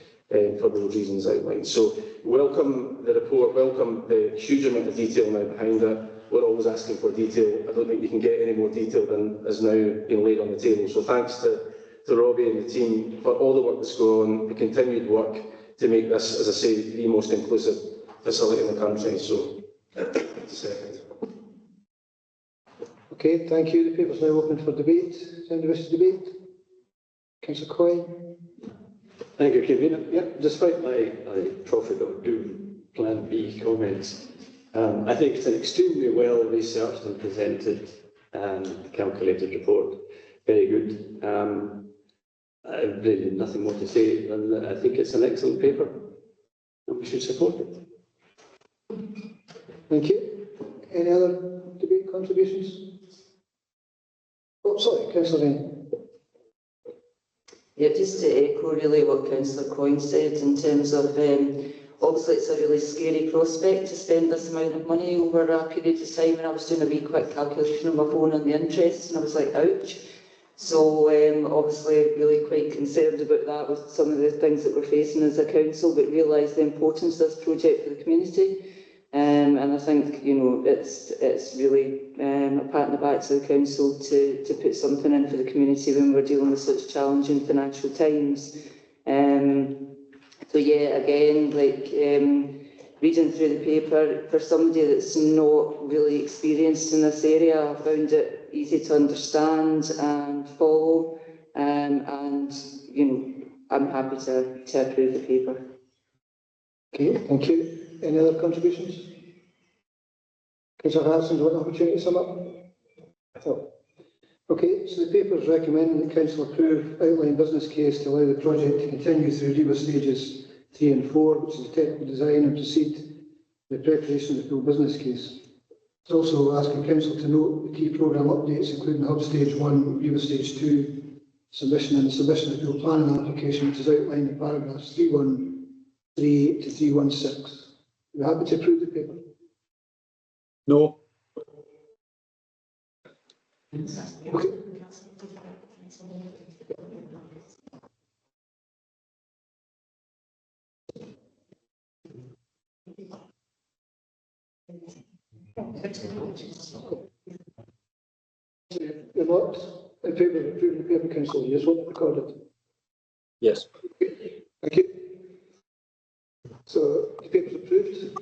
for those reasons outlined. So welcome the report, welcome the huge amount of detail now behind it. We're always asking for detail. I don't think you can get any more detail than is now being laid on the table. So thanks to Robbie and the team for all the work that's going on, the continued work to make this, as I say, the most inclusive facility in the country. So, second. Okay, thank you. The paper's now open for debate. Is anybody wish to debate? Councillor Coyne. Thank you, Kevin. Yep, despite my prophet of doom Plan B comments, I think it's an extremely well researched and presented and calculated report. Very good. I have really nothing more to say than that I think it's an excellent paper and we should support it. Thank you. Any other debate contributions? Oh, sorry, Councillor Rain. Yeah, just to echo really what Councillor Coyne said in terms of obviously it's a really scary prospect to spend this amount of money over a period of time, and I was doing a wee quick calculation on my phone on the interest and I was like, ouch. So obviously really quite concerned about that with some of the things that we're facing as a council, but realise the importance of this project for the community. And I think, it's really a pat on the back to the council to put something in for the community when we're dealing with such challenging financial times. So yeah, again, reading through the paper, for somebody that's not really experienced in this area, I found it easy to understand and follow, and I'm happy to approve the paper. Okay, thank you. Any other contributions? Councillor Harrison, do you want an opportunity to sum up? No. Okay, so the paper is recommending that Council approve outline business case to allow the project to continue through REBA stages 3 and 4, which is the technical design, and proceed with the preparation of the full business case. It's also asking Council to note the key programme updates, including Hub Stage 1, REBA Stage 2, submission and the submission of the full planning application, which is outlined in paragraphs 313 to 316. Are you happy to approve the paper? No. Okay. You're not in favour of approving the paper, councillor, you just want it recorded. Yes. Thank you. So the paper's approved.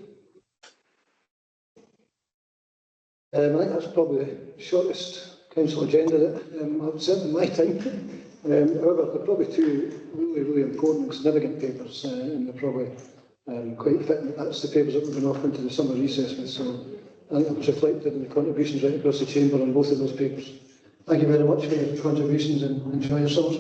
I think that's probably the shortest council agenda that I've seen in my time. However, they're probably two really important and significant papers, and they're probably quite fitting that that's the papers that we're going off into the summer recess with. So I think that was reflected in the contributions right across the chamber on both of those papers. Thank you very much for your contributions and enjoy yourselves.